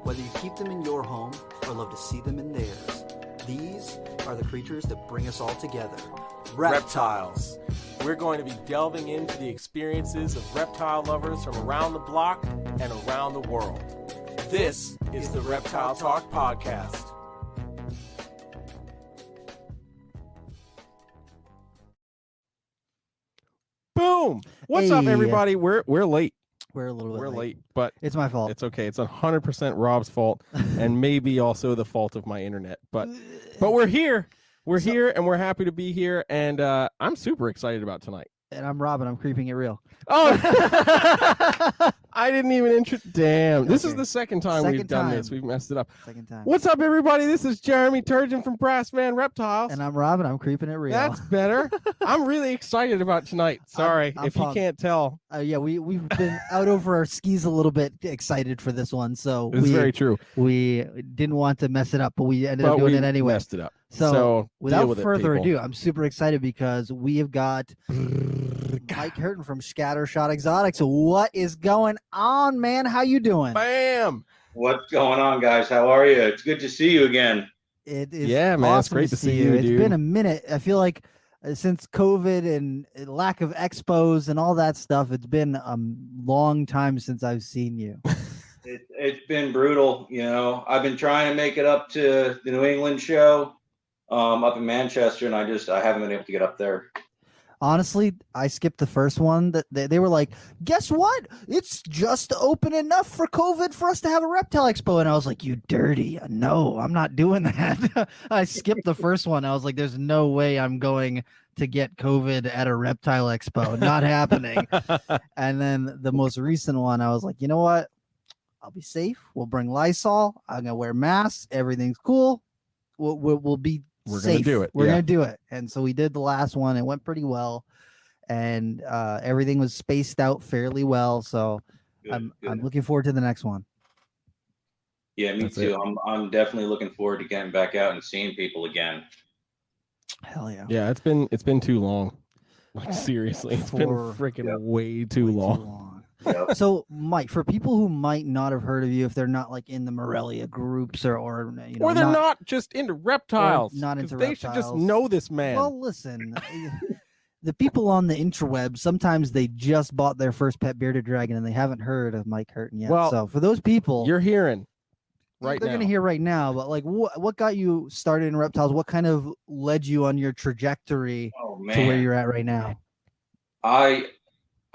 Whether you keep them in your home or love to see them in theirs, these are the creatures that bring us all together. Reptiles. We're going to be delving into the experiences of reptile lovers from around the block and around the world. This is the Reptile Talk Podcast. Boom! What's up, everybody? We're late. We're a little bit late, but it's my fault. It's okay. It's 100% Rob's fault, and maybe also the fault of my internet. But we're here. We're here, and we're happy to be here. And I'm super excited about tonight. And I'm Rob, and I'm creeping it real. Oh, I didn't even Damn, this is the second time we've done this. We've messed it up. Second time. What's up, everybody? This is Jeremy Turgeon from Brass Man Reptiles. And I'm Rob, and I'm creeping it real. That's better. I'm really excited about tonight. Sorry I'm if pumped. you can't tell. Yeah, we've been out over our skis a little bit excited for this one. So It's very true. We didn't want to mess it up, but we ended up doing it anyway. Messed it up. So without with further ado, I'm super excited because we have got Mike Curtin from Scattershot Exotics. What is going on, man? How you doing? Bam! What's going on, guys? How are you? It's good to see you again. It is man. awesome It's great to see you, It's dude. been a minute. I feel like since COVID and lack of expos and all that stuff, it's been a long time since I've seen you. It's been brutal. You know, I've been trying to make it up to the New England show up in Manchester, and I haven't been able to get up there. Honestly, I skipped the first one. That they were like, guess what? It's just open enough for COVID for us to have a reptile expo. And I was like, you dirty. No, I'm not doing that. I skipped the first one. I was like, there's no way I'm going to get COVID at a reptile expo. Not happening. And then the most recent one, I was like, you know what? I'll be safe. We'll bring Lysol. I'm going to wear masks. Everything's cool. We'll be We're safe. gonna do it. We're gonna do it. And so we did the last one. It went pretty well, and everything was spaced out fairly well. So Good. I'm looking forward to the next one. Yeah, me That's too. I'm definitely looking forward to getting back out and seeing people again. Hell yeah. Yeah, it's been too long. Like seriously, it's been freaking way too long. Yep. So, Mike, for people who might not have heard of you, if they're not like in the Morelia groups or you know, Or they're not just into reptiles. not into They should just reptiles. know this man. Well, listen, the people on the interweb, sometimes they just bought their first pet bearded dragon and they haven't heard of Mike Curtin yet. Well, so for those people, you're hearing right they're now. going to hear right now. But like, what got you started in reptiles? What kind of led you on your trajectory Oh to man, where you're at right now?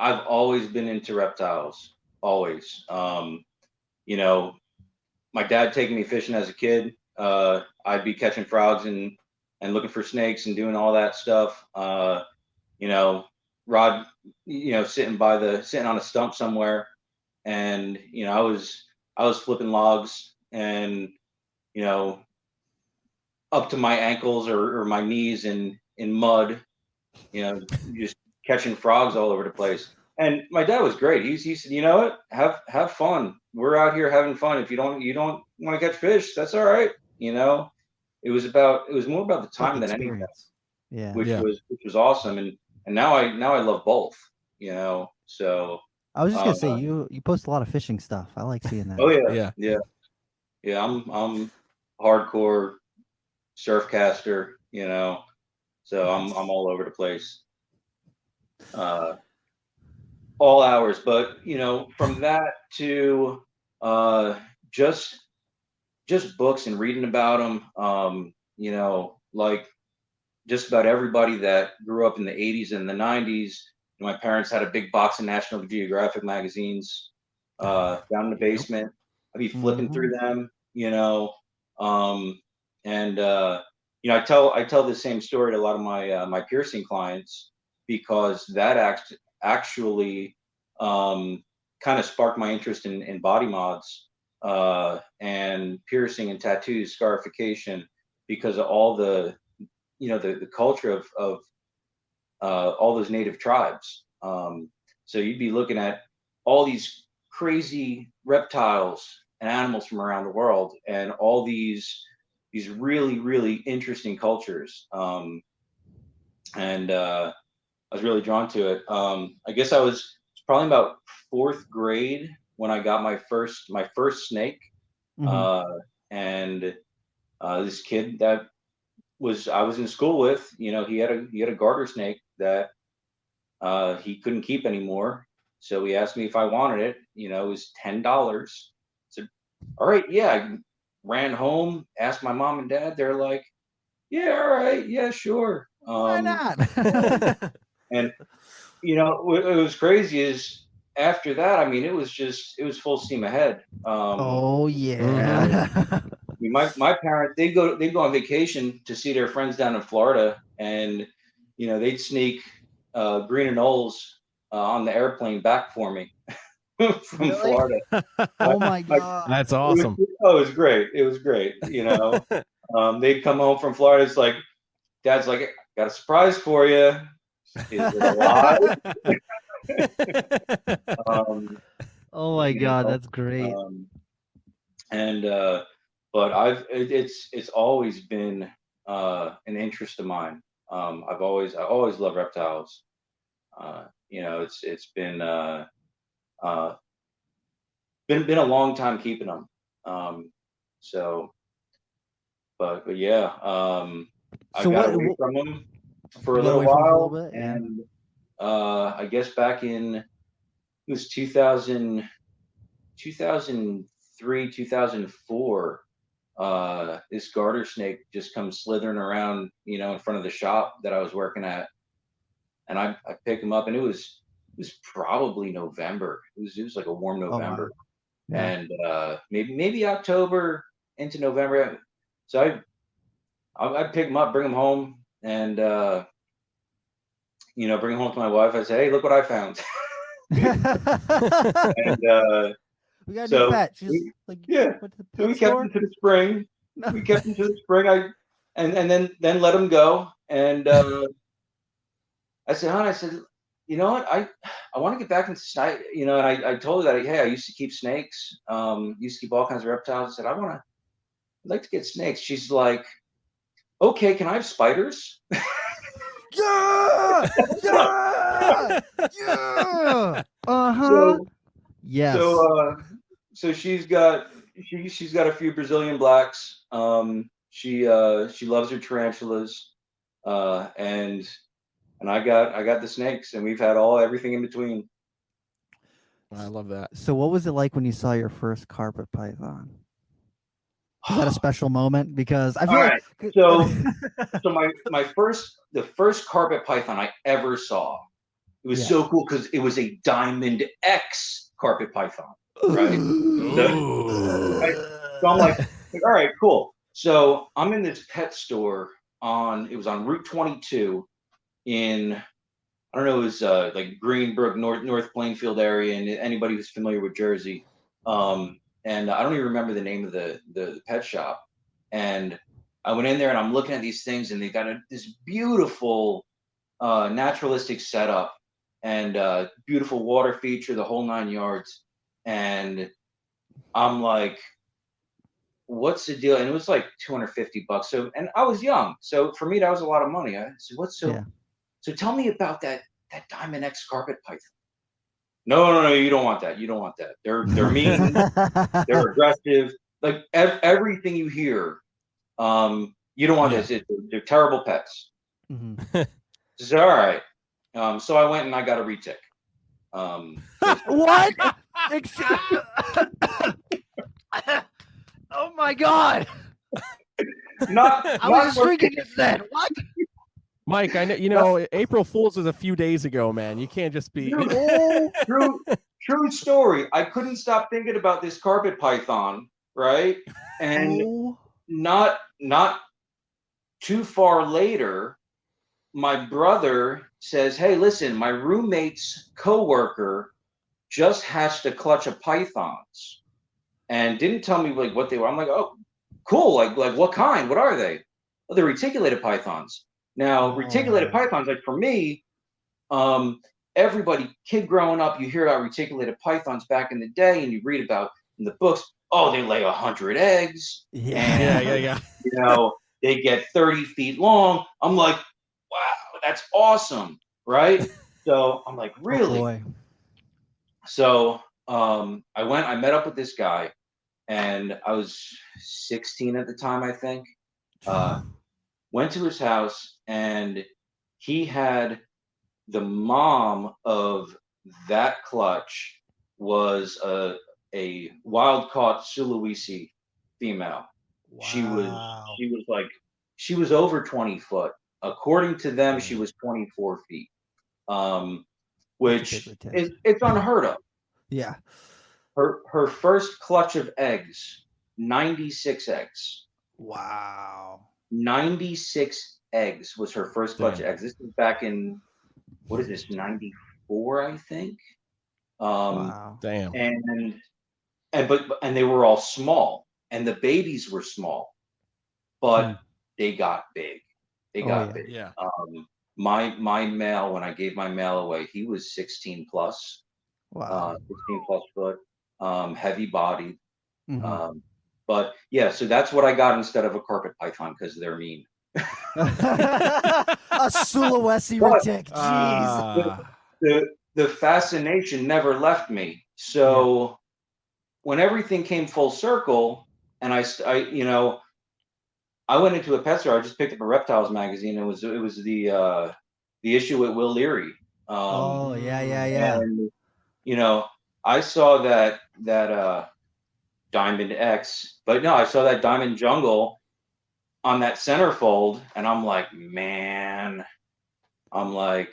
I've always been into reptiles. Always. You know, my dad taking me fishing as a kid. I'd be catching frogs and looking for snakes and doing all that stuff. You know, Rod, you know, sitting on a stump somewhere, and you know, I was flipping logs, and you know, up to my ankles or my knees in mud. You know, just catching frogs all over the place. And my dad was great. He said, you know what? Have fun. We're out here having fun. If you don't want to catch fish, that's all right. You know, it was more about the time than anything. Yeah. Which was awesome. And now I love both, you know. So I was just gonna say you post a lot of fishing stuff. I like seeing that. Oh yeah. I'm hardcore surf caster, you know. So I'm all over the place. All hours, but you know, from that to just books and reading about them, you know, like just about everybody that grew up in the 80s and the 90s. My parents had a big box of National Geographic magazines down in the basement. I'd be flipping through them, you know, and you know, I tell the same story to a lot of my piercing clients, because that actually kind of sparked my interest in body mods and piercing and tattoos, scarification, because of all the, you know, the culture of all those native tribes. So you'd be looking at all these crazy reptiles and animals from around the world, and all these really, really interesting cultures. And I was really drawn to it. I guess I was probably about fourth grade when I got my first snake. And this kid that I was in school with, he had a garter snake that he couldn't keep anymore. So he asked me if I wanted it. It was $10. I said, all right, yeah. I ran home, asked my mom and dad. They're like, yeah, all right, yeah, sure. Why not? And what was crazy is after that, I mean, it was full steam ahead. Oh yeah. My parents, they'd go on vacation to see their friends down in Florida, and they'd sneak green and Knowles on the airplane back for me from Really? Florida. Oh my god. That's awesome. It was great. It was great. They'd come home from Florida. It's like, Dad's like, got a surprise for you. Is it alive? Oh my god, that's great. But it's always been an interest of mine. I always loved reptiles. It's been a long time keeping them. But yeah, I got away from them for a little while, and I guess back in, it was 2003, 2004, this garter snake just comes slithering around, in front of the shop that I was working at, and I picked him up, and it was probably November. It was like a warm November, and maybe October into November. So I pick him up, bring him home, and bring him home to my wife. I say, hey, look what I found. And we got a new pet. So we kept him to the spring. We kept him to the spring. And then let him go. And I said, hon, you know what? I want to get back into snake. And I told her that, hey, I used to keep snakes. Used to keep all kinds of reptiles. I said, I'd like to get snakes. She's like, okay, can I have spiders? Yeah. So, yes. So she's got a few Brazilian blacks. She loves her tarantulas, and I got the snakes, and we've had everything in between. I love that. So what was it like when you saw your first carpet python? Was that a special moment? Because I feel right. So the first carpet python I ever saw, it was so cool because it was a Diamond X carpet python, right? So I'm like, all right, cool. So I'm in this pet store it was on Route 22 in, I don't know, it was like Greenbrook, North Plainfield area, and anybody who's familiar with Jersey. And I don't even remember the name of the pet shop. And I went in there and I'm looking at these things, and they got this beautiful naturalistic setup and beautiful water feature, the whole 9 yards. And I'm like, what's the deal? And it was like $250. So, and I was young. So for me, that was a lot of money. I said, so tell me about that Diamond X carpet python. No, you don't want that. You don't want that. They're mean. They're aggressive. Like everything you hear, you don't want this. They're terrible pets. Mm-hmm. So all right. So I went and I got a retic. What? Oh my god! I was drinking this then. What? Mike, I know. April Fool's was a few days ago, man. You can't just be. True story. I couldn't stop thinking about this carpet python, right? And not too far later, my brother says, "Hey, listen, my roommate's coworker just hatched a clutch of pythons," and didn't tell me like what they were. I'm like, "Oh, cool! Like what kind? What are they?" Oh, they're reticulated pythons. Now, reticulated pythons, like for me, everybody, kid growing up, you hear about reticulated pythons back in the day, and you read about in the books, oh, they lay 100 eggs. Yeah. They get 30 feet long. I'm like, wow, that's awesome, right? So I'm like, really? Oh, boy. So I met up with this guy, and I was 16 at the time, I think. Went to his house, and he had the mom of that clutch was a wild caught Sulawesi female. She was Wow. she was over 20 foot. According to them, she was 24 feet. Which it's unheard of. Yeah. Her first clutch of eggs, 96 eggs. Wow. 96 eggs was her first clutch of eggs. This is back in, what is this, 94, I think. Wow. Damn. And they were all small, and the babies were small, but they got big. They got big. Yeah. My male, when I gave my male away, he was 16 plus. Wow. 16 plus foot, heavy bodied. Mm-hmm. But yeah, so that's what I got instead of a carpet python, because they're mean. A Sulawesi retic. Jeez. The fascination never left me. So when everything came full circle, and I went into a pet store. I just picked up a reptiles magazine. It was the issue with Will Leary. And I saw that Diamond X, but no, I saw that Diamond Jungle on that centerfold, and I'm like, man, I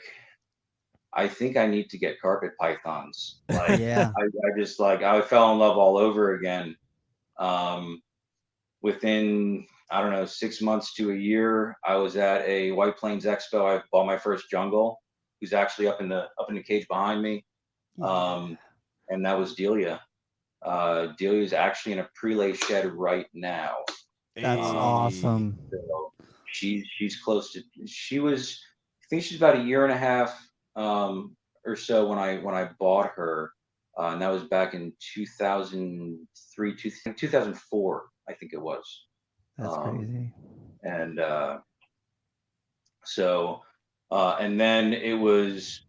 think I need to get carpet pythons. Like, I just I fell in love all over again. Within, I don't know, 6 months to a year, I was at a White Plains Expo. I bought my first jungle, who's actually up in the cage behind me. And that was Delia. Delia is actually in a prelay shed right now. That's awesome. So she's close to. She was, I think she's about a year and a half or so when I bought her, and that was back in 2003, 2004, I think it was. That's crazy. And and then it was,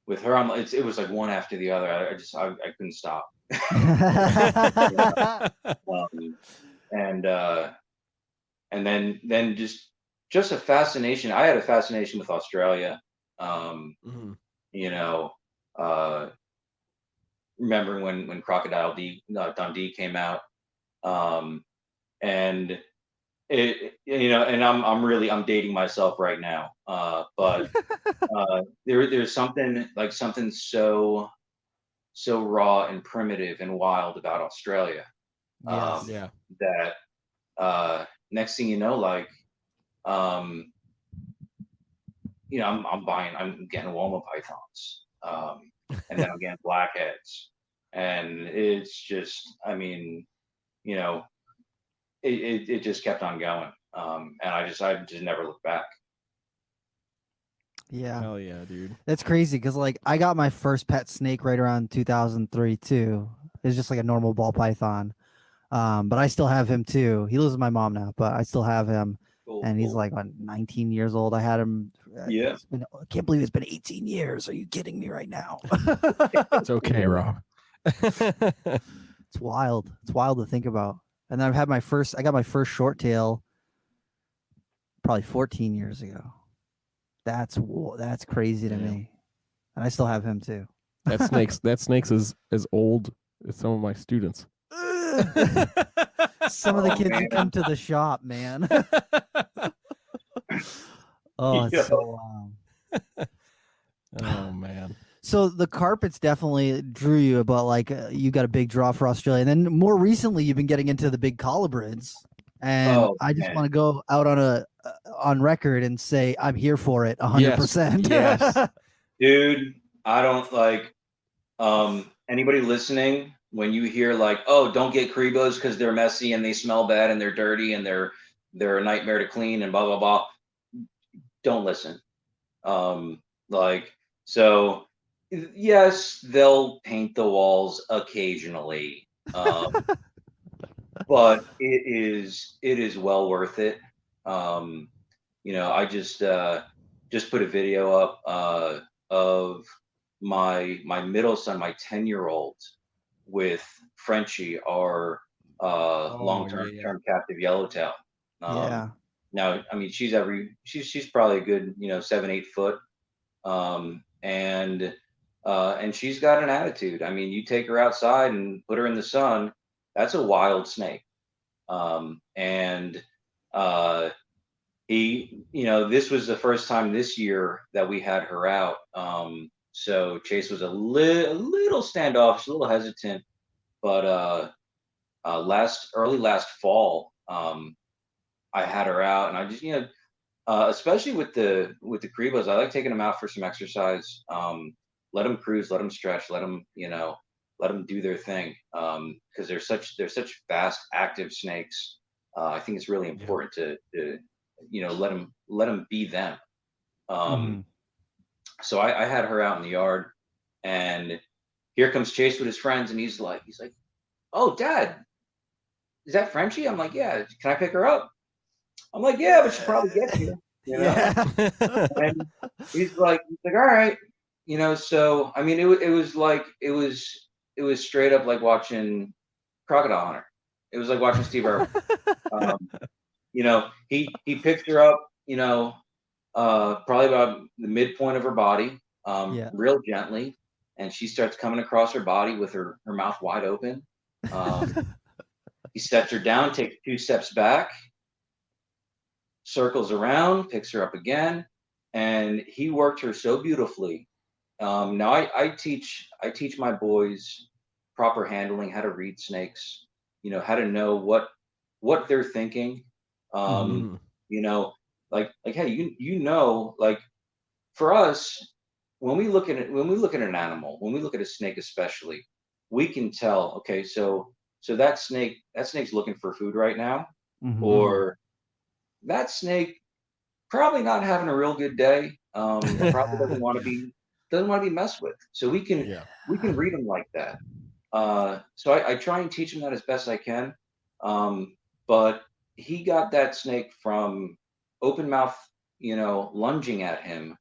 with her, it was like one after the other. I couldn't stop. And then just a fascination. I had a fascination with Australia. Remembering when Crocodile Dundee came out, and and I'm dating myself right now, but there's something so raw and primitive and wild about Australia. That next thing you know, I'm getting Woma pythons, and then I'm getting blackheads, and it's just, it just kept on going, and I just never looked back. Yeah. Hell yeah, dude. That's crazy because I got my first pet snake right around 2003 too. It's just like a normal ball python. But I still have him too. He lives with my mom now, but I still have him. And he's 19 years old. I had him. I can't believe it's been 18 years. Are you kidding me right now? It's okay, Rob. It's wild. It's wild to think about. And then I got my first short tail probably 14 years ago. That's crazy to me. And I still have him too. That snake's as old as some of my students. Some of the kids who come to the shop, man. It's so wild. Oh man. So the carpets definitely drew you, but you got a big draw for Australia. And then more recently, you've been getting into the big colubrids. And I just want to go out on record and say I'm here for it 100%. Yes. Dude, I don't anybody listening, when you hear don't get Cribos because they're messy and they smell bad and they're dirty and they're a nightmare to clean and blah blah blah, don't listen. So yes, they'll paint the walls occasionally, but it is well worth it. I just put a video up of my middle son, my 10-year-old, with Frenchie, our long-term captive yellowtail. Yeah. Now, I mean, she's probably a good 7-8 foot, and she's got an attitude. I mean, you take her outside and put her in the sun, that's a wild snake. And this was the first time this year that we had her out. So Chase was a little standoffish, a little hesitant, but early last fall, I had her out, and I just especially with the Cribos, I like taking them out for some exercise. Let them cruise, let them stretch, let them do their thing, because they're such fast, active snakes. I think it's really important to let them be them. So I had her out in the yard, and here comes Chase with his friends, and he's like, "Oh, Dad, is that Frenchie?" I'm like, "Yeah." "Can I pick her up?" I'm like, "Yeah, but she'll probably get you." Yeah. And he's like, "All right." So I mean, it was straight up like watching Crocodile Hunter. It was like watching Steve Irwin. He picked her up, probably about the midpoint of her body, real gently, and she starts coming across her body with her mouth wide open. He sets her down, takes 2 steps back, circles around, picks her up again, and he worked her so beautifully. Now I teach my boys proper handling, how to read snakes, how to know what they're thinking. Like hey, like for us, when we look at an animal, when we look at a snake especially, we can tell, okay, so that snake's looking for food right now, or that snake probably not having a real good day. Probably doesn't want to be messed with. So we can read them like that. So I try and teach him that as best I can. But he got that snake from open mouth, lunging at him,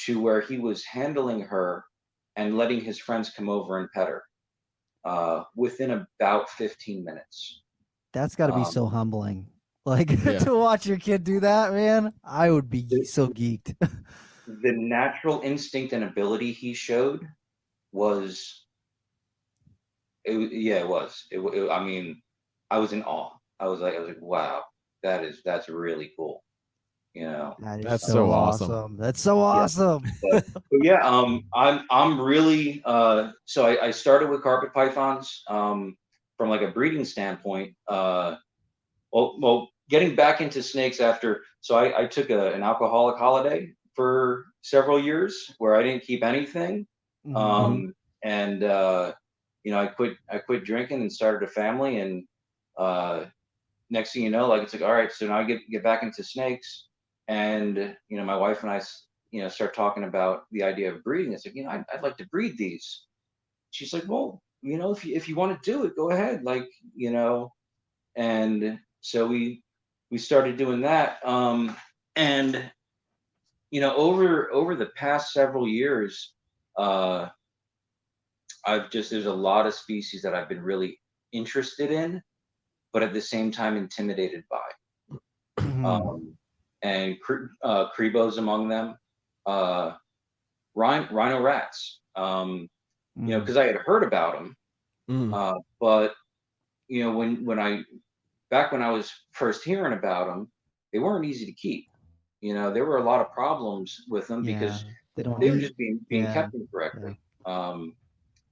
to where he was handling her and letting his friends come over and pet her within about 15 minutes. That's got to be so humbling. Like to watch your kid do that, man. I would be so geeked. The natural instinct and ability he showed was, it was. I mean, I was in awe. I was like, wow, that's really cool. That's so awesome. That's so awesome. But yeah, I'm really so I started with carpet pythons from like a breeding standpoint. Well, getting back into snakes after, so I took an alcoholic holiday for several years where I didn't keep anything, and I quit drinking and started a family, and next thing you know, like it's like, all right, so now I get back into snakes, and my wife and I start talking about the idea of breeding. It's like, I'd like to breed these. She's like, well, if you want to do it, go ahead, like, and so we started doing that, and over the past several years, there's a lot of species that I've been really interested in, but at the same time intimidated by, and Cribos among them, rhino rats, because I had heard about them, but when I was first hearing about them, they weren't easy to keep. There were a lot of problems with them because they were just being kept incorrectly. And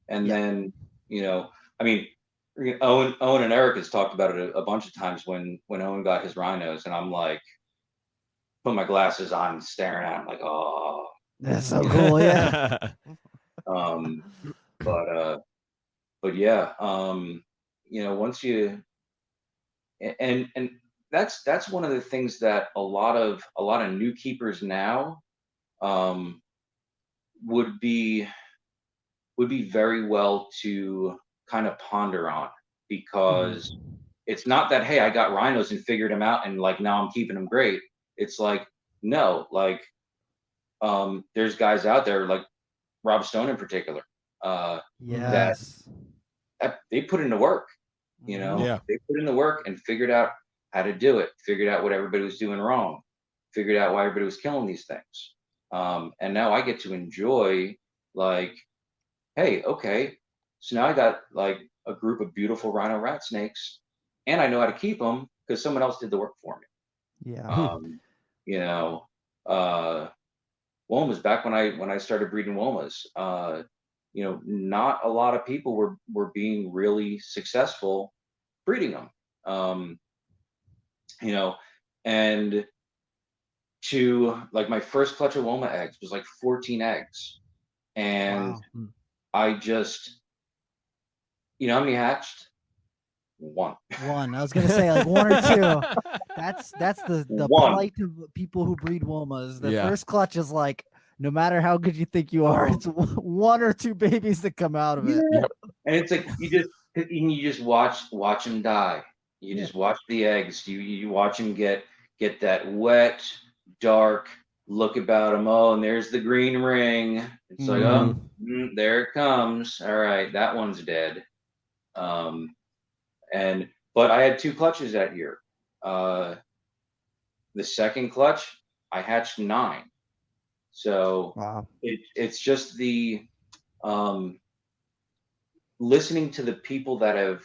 then, I mean, Owen and Eric has talked about it a bunch of times when Owen got his rhinos, and I'm like, put my glasses on, staring at him like, oh, that's so cool. Yeah. But yeah, once you, and that's one of the things that a lot of new keepers now would be very well to kind of ponder on, because it's not that, hey, I got rhinos and figured them out and like now I'm keeping them great. It's like, no, like there's guys out there like Rob Stone in particular, that they put in the work, you know. Yeah. They put in the work and figured out how to do it, figured out what everybody was doing wrong, figured out why everybody was killing these things. And now I get to enjoy, like, hey, okay, so now I got like a group of beautiful rhino rat snakes, and I know how to keep them because someone else did the work for me. Yeah. You know, womas, back when I started breeding womas, you know, not a lot of people were being really successful breeding them. You know, and to like my first clutch of woma eggs was like 14 eggs, and Wow. I just, you know how many hatched? One. One. I was gonna say like one or two. That's the One. plight of people who breed womas. The Yeah. first clutch is like, no matter how good you think you are, it's one or two babies that come out of it. Yep. And it's like you just watch them die. You just watch the eggs. You watch them get that wet, dark look about them. Oh, and there's the green ring. It's like, oh, there it comes. All right, that one's dead. But I had 2 clutches that year. The second clutch, I hatched 9. So Wow. it's just the listening to the people that have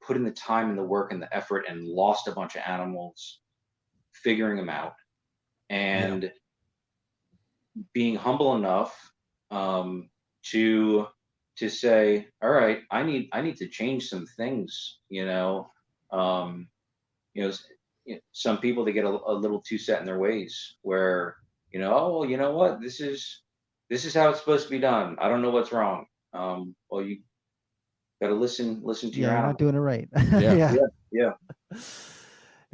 put in the time and the work and the effort and lost a bunch of animals, figuring them out, and being humble enough to say, all right, I need to change some things, you know. You know, some people, they get a little too set in their ways, where, you know, oh, well, you know what, this is how it's supposed to be done. I don't know what's wrong. Well, you got to listen to your You're animal. not doing it right. Yeah.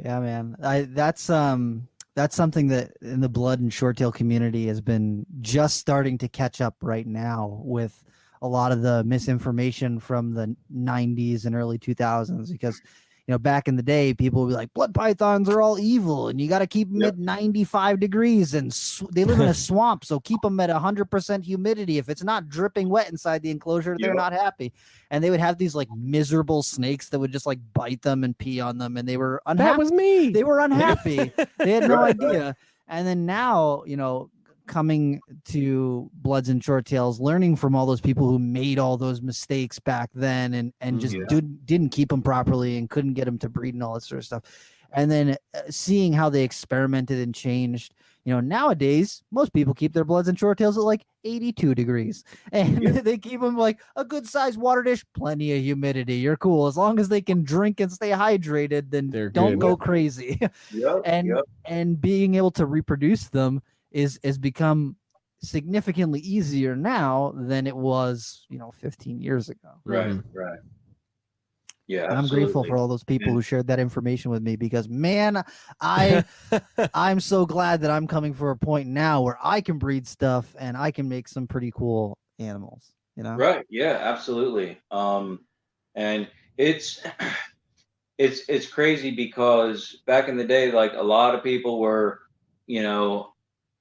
Yeah, man. That's something that in the blood and short tail community has been just starting to catch up right now, with a lot of the misinformation from the 90s and early 2000s, because, you know, back in the day, people would be like, blood pythons are all evil and you got to keep them at 95 degrees and they live in a swamp, so keep them at 100% humidity. If it's not dripping wet inside the enclosure, they're not happy. And they would have these like miserable snakes that would just like bite them and pee on them, and they were unhappy. That was me. They were unhappy. They had no idea. And then now, you know, coming to bloods and short tails, learning from all those people who made all those mistakes back then and just didn't keep them properly and couldn't get them to breed and all that sort of stuff. And then seeing how they experimented and changed. You know, nowadays, most people keep their bloods and short tails at like 82 degrees, and they keep them like a good sized water dish, plenty of humidity. You're cool. As long as they can drink and stay hydrated, then don't go crazy. And being able to reproduce them is become significantly easier now than it was, you know, 15 years ago. Right. Yeah, and I'm grateful for all those people who shared that information with me, because, man, I'm so glad that I'm coming for a point now where I can breed stuff and I can make some pretty cool animals, you know? Right. Yeah, absolutely. And it's crazy, because back in the day, like, a lot of people were, you know,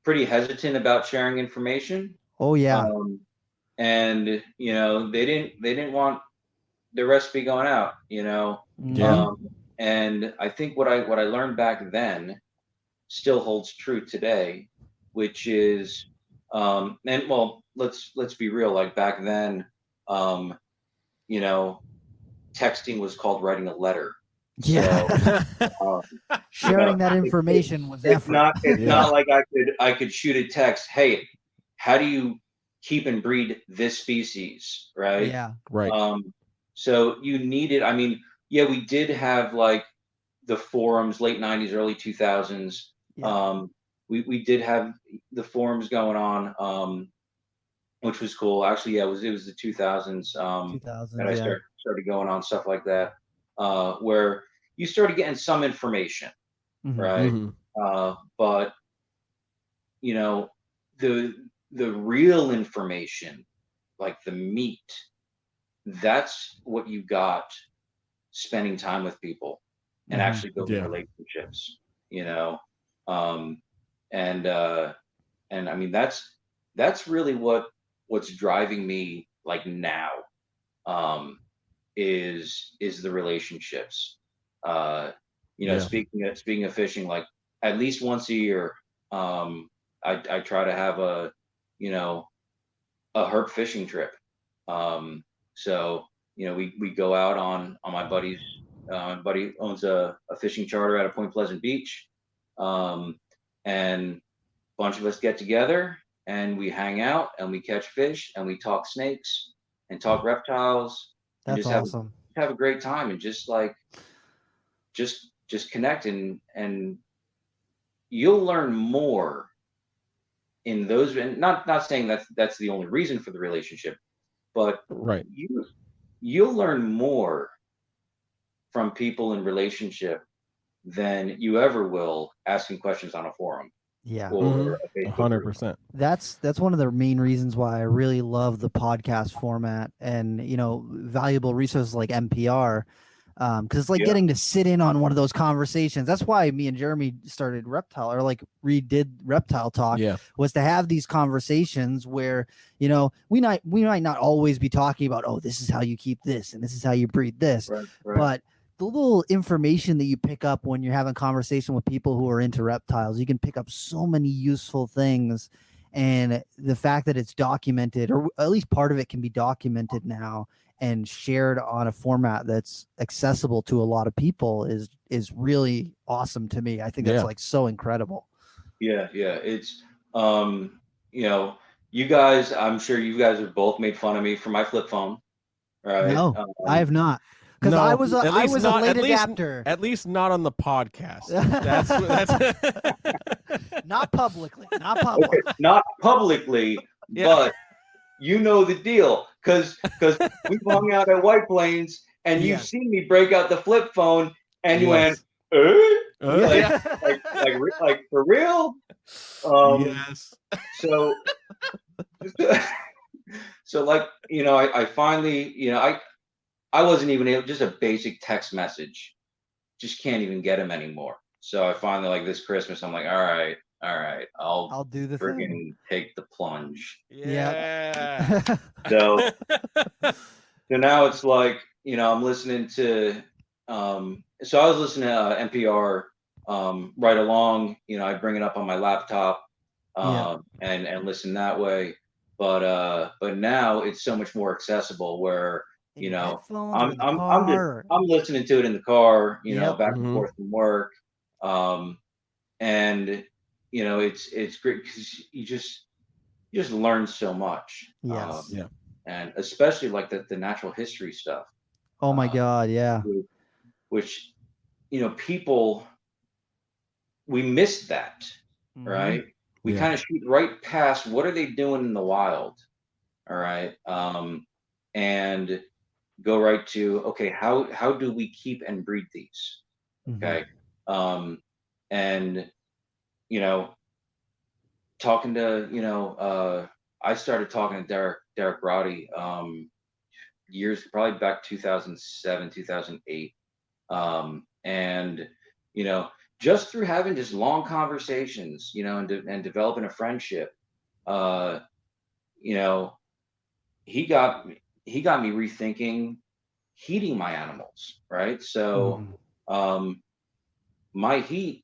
pretty hesitant about sharing information. Oh yeah. And, you know, they didn't want the recipe going out, you know. And I think what I learned back then still holds true today, which is and well, let's be real, like back then, you know, texting was called writing a letter. Yeah. So, sharing that information was effort. It's not like I could shoot a text, hey, how do you keep and breed this species, right? Yeah. Right. So you needed, I mean, yeah, we did have like the forums, late 90s, early 2000s. We did have the forums going on, which was cool. Actually, yeah, it was the 2000s, that I started going on stuff like that, where you started getting some information, right? But, you know, the real information, like the meat, that's what you got spending time with people and actually building relationships, you know. And I mean, that's really what's driving me, like, now. is the relationships. Yeah. Speaking of fishing, like at least once a year, I try to have a herp fishing trip. So we go out on my buddy's. My buddy owns a fishing charter out of Point Pleasant Beach, and a bunch of us get together and we hang out and we catch fish and we talk snakes and talk reptiles and That's awesome. have a great time and just connect, and you'll learn more in those, and not saying that's the only reason for the relationship, but Right. you'll learn more from people in relationship than you ever will asking questions on a forum. Yeah. Or a Facebook group. 100%. That's one of the main reasons why I really love the podcast format and valuable resources like NPR, because it's like getting to sit in on one of those conversations. That's why me and Jeremy started Reptile, or like redid Reptile Talk, was to have these conversations where we might not always be talking about, oh, this is how you keep this and this is how you breed this, right. But the little information that you pick up when you're having conversation with people who are into reptiles, you can pick up so many useful things. And the fact that it's documented, or at least part of it can be documented now and shared on a format that's accessible to a lot of people is really awesome to me. I think that's like so incredible. Yeah. It's you guys, I'm sure you guys have both made fun of me for my flip phone, right? No, I have not. Because I was a late adapter. At least not on the podcast. That's not publicly. Not publicly. Okay, not publicly, but you know the deal. Because we've hung out at White Plains and you've seen me break out the flip phone and you went, like for real? Yes. So like, I finally, I wasn't even able, just a basic text message, just can't even get them anymore. So I finally, like this Christmas, I'm like, all right, I'll do the friggin' thing. take the plunge. Yeah. So now it's like, I'm listening to, so I was listening to NPR right along, I bring it up on my laptop and listen that way. But now it's so much more accessible where, I'm listening to it in the car, back and forth from work. And it's great because you just learn so much. Yes. And especially like the natural history stuff. Oh my God. Yeah. Which, people, we miss that, right? We kind of shoot right past what are they doing in the wild. All right. And go right to, okay, how do we keep and breed these? Okay. And talking to, I started talking to Derek Roddy years, probably back 2007, 2008. And just through having just long conversations, and developing a friendship, he got me rethinking heating my animals, right? So my heat,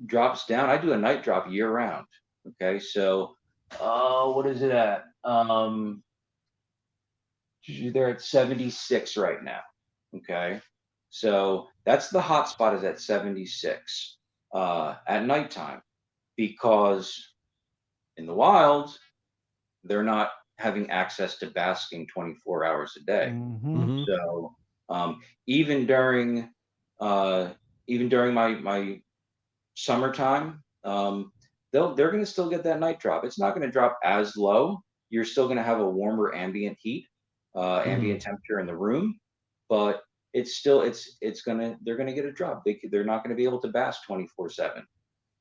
drops down. I do a night drop year round. Okay. So what is it at? They're at 76 right now. Okay. So that's the hot spot, is at 76 at nighttime, because in the wild, they're not having access to basking 24 hours a day. So even during my summertime, they're going to still get that night drop. It's not going to drop as low. You're still going to have a warmer ambient heat, ambient temperature in the room, but it's they're going to get a drop. They're not going to be able to bask 24/7.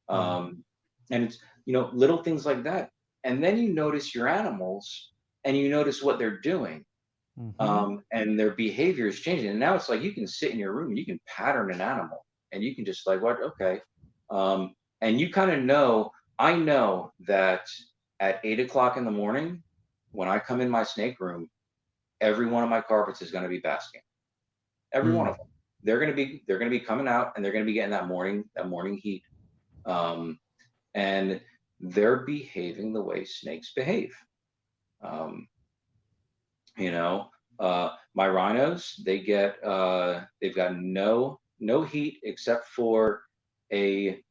And it's, little things like that. And then you notice your animals and you notice what they're doing. And their behavior is changing. And now it's like you can sit in your room and you can pattern an animal and you can just like, what? Okay. And you kind of I know that at 8 o'clock in the morning, when I come in my snake room, every one of my carpets is going to be basking. Every one of them. They're going to be coming out, and they're going to be getting that morning heat. And they're behaving the way snakes behave. My rhinos, they've got no heat except for they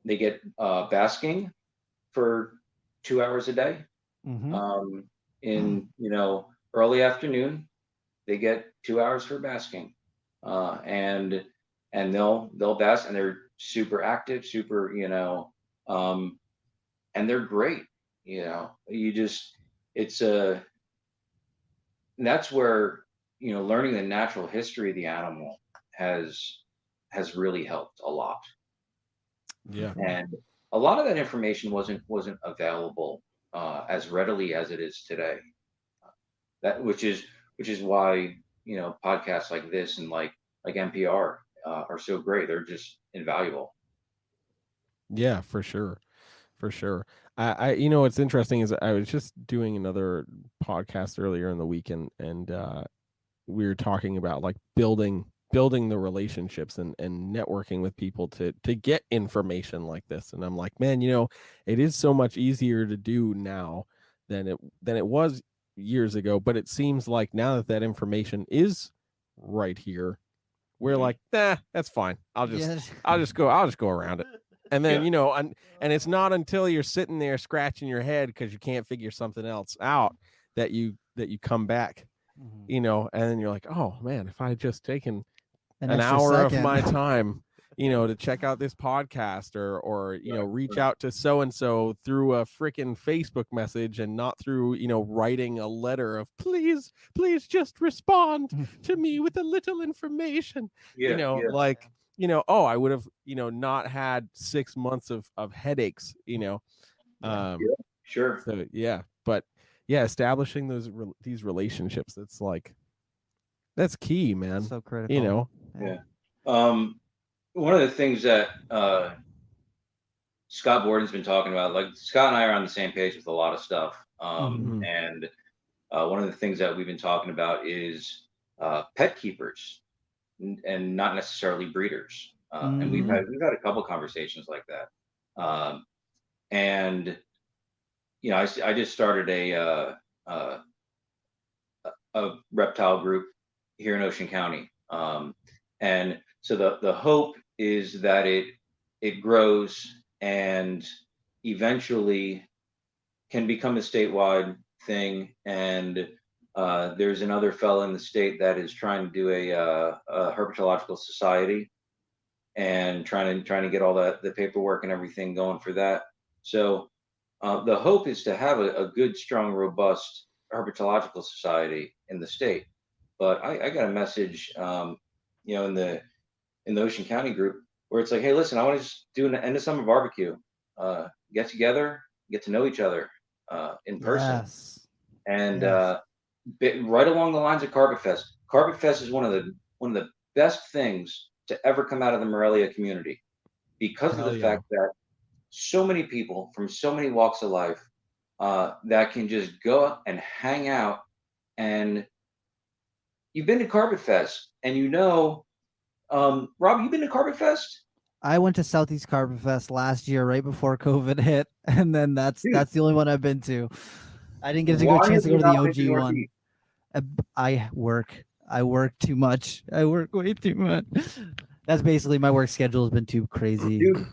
get basking for 2 hours a day. In early afternoon, they get 2 hours for basking, and they'll bask, and they're super active, and they're great. That's where learning the natural history of the animal has really helped a lot. Yeah. And a lot of that information wasn't available as readily as it is today. Which is why podcasts like this and like NPR are so great. They're just invaluable. Yeah, for sure. I what's interesting is I was just doing another podcast earlier in the week, and we were talking about like building the relationships and networking with people to get information like this. And I'm like, man, it is so much easier to do now than it was years ago. But it seems like now that information is right here, we're like, that's fine. I'll just go around it. And then, and it's not until you're sitting there scratching your head because you can't figure something else out that you come back, and then you're like, oh man, if I had just taken an hour of my time, to check out this podcast or reach out to so-and-so through a freaking Facebook message and not through, writing a letter of please just respond to me with a little information, I would have, not had 6 months of headaches, Sure. So, yeah. But yeah, establishing these relationships, it's like, that's key, man. So critical. One of the things that Scott Borden's been talking about, like Scott and I are on the same page with a lot of stuff. And one of the things that we've been talking about is pet keepers and not necessarily breeders. And we've had a couple conversations like that. And I just started a reptile group here in Ocean County. And so the hope is that it grows and eventually can become a statewide thing. And there's another fellow in the state that is trying to do a herpetological society and trying to get all the paperwork and everything going for that. So the hope is to have a good, strong, robust herpetological society in the state. But I got a message, in the Ocean County group where it's like, hey, listen, I want to just do an end of summer barbecue, get together, get to know each other in person. Yes. And right along the lines of Carpet Fest. Carpet Fest is one of the best things to ever come out of the Morelia community because of the fact that so many people from so many walks of life that can just go and hang out. And you've been to Carpet Fest, and Rob, you been to Carpet Fest? I went to Southeast Carpet Fest last year, right before COVID hit, and then that's the only one I've been to. I didn't get to go a chance to go to the OG one. I work too much. I work way too much. That's basically my work schedule has been too crazy. Dude,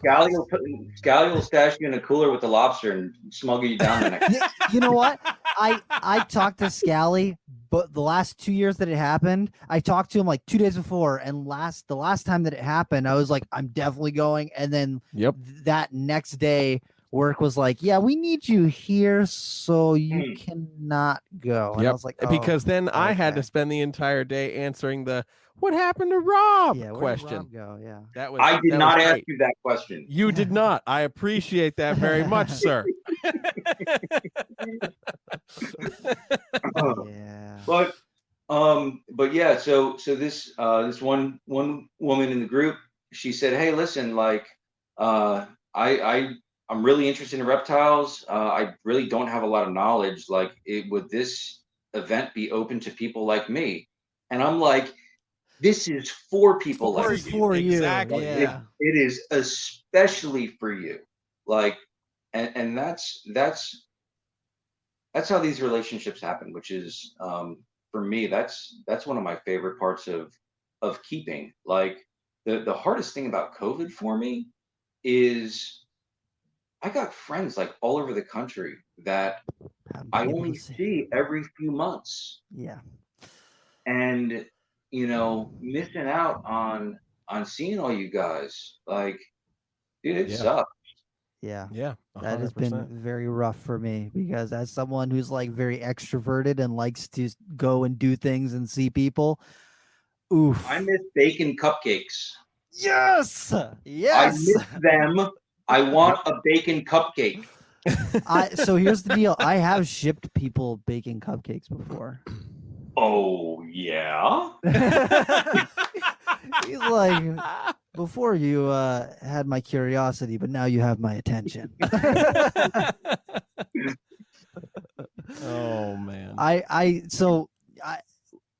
Scally will stash you in a cooler with the lobster and smuggle you down the next. You know what? I talked to Scally, but the last 2 years that it happened, I talked to him like 2 days before, and the last time that it happened, I was like, I'm definitely going. And then that next day, work was like, yeah, we need you here, so you cannot go. And I was like, because then I had to spend the entire day answering the "What happened to Rob?" question. Rob go? Yeah, I did not ask you that question. You did not. I appreciate that very much, sir. Yeah. But yeah, so this one woman in the group, she said, hey, listen, like I'm really interested in reptiles. I really don't have a lot of knowledge. Like would this event be open to people like me? And I'm like, this is for people like This is you. for you. Exactly. Yeah. It is especially for you. Like, and that's how these relationships happen, which is for me, that's one of my favorite parts of keeping. Like the hardest thing about COVID for me is I got friends like all over the country that Haven't I been able only to see. see every few months. Yeah. And missing out on seeing all you guys, like, dude, it Yeah. sucks. Yeah. Yeah, That has 100%. been very rough for me because as someone who's like very extroverted and likes to go and do things and see people, oof. I miss bacon cupcakes. Yes. I Yes. miss them. I want a bacon cupcake. So here's the deal. I have shipped people baking cupcakes before. Oh yeah. He's like, before you had my curiosity, but now you have my attention. Oh man.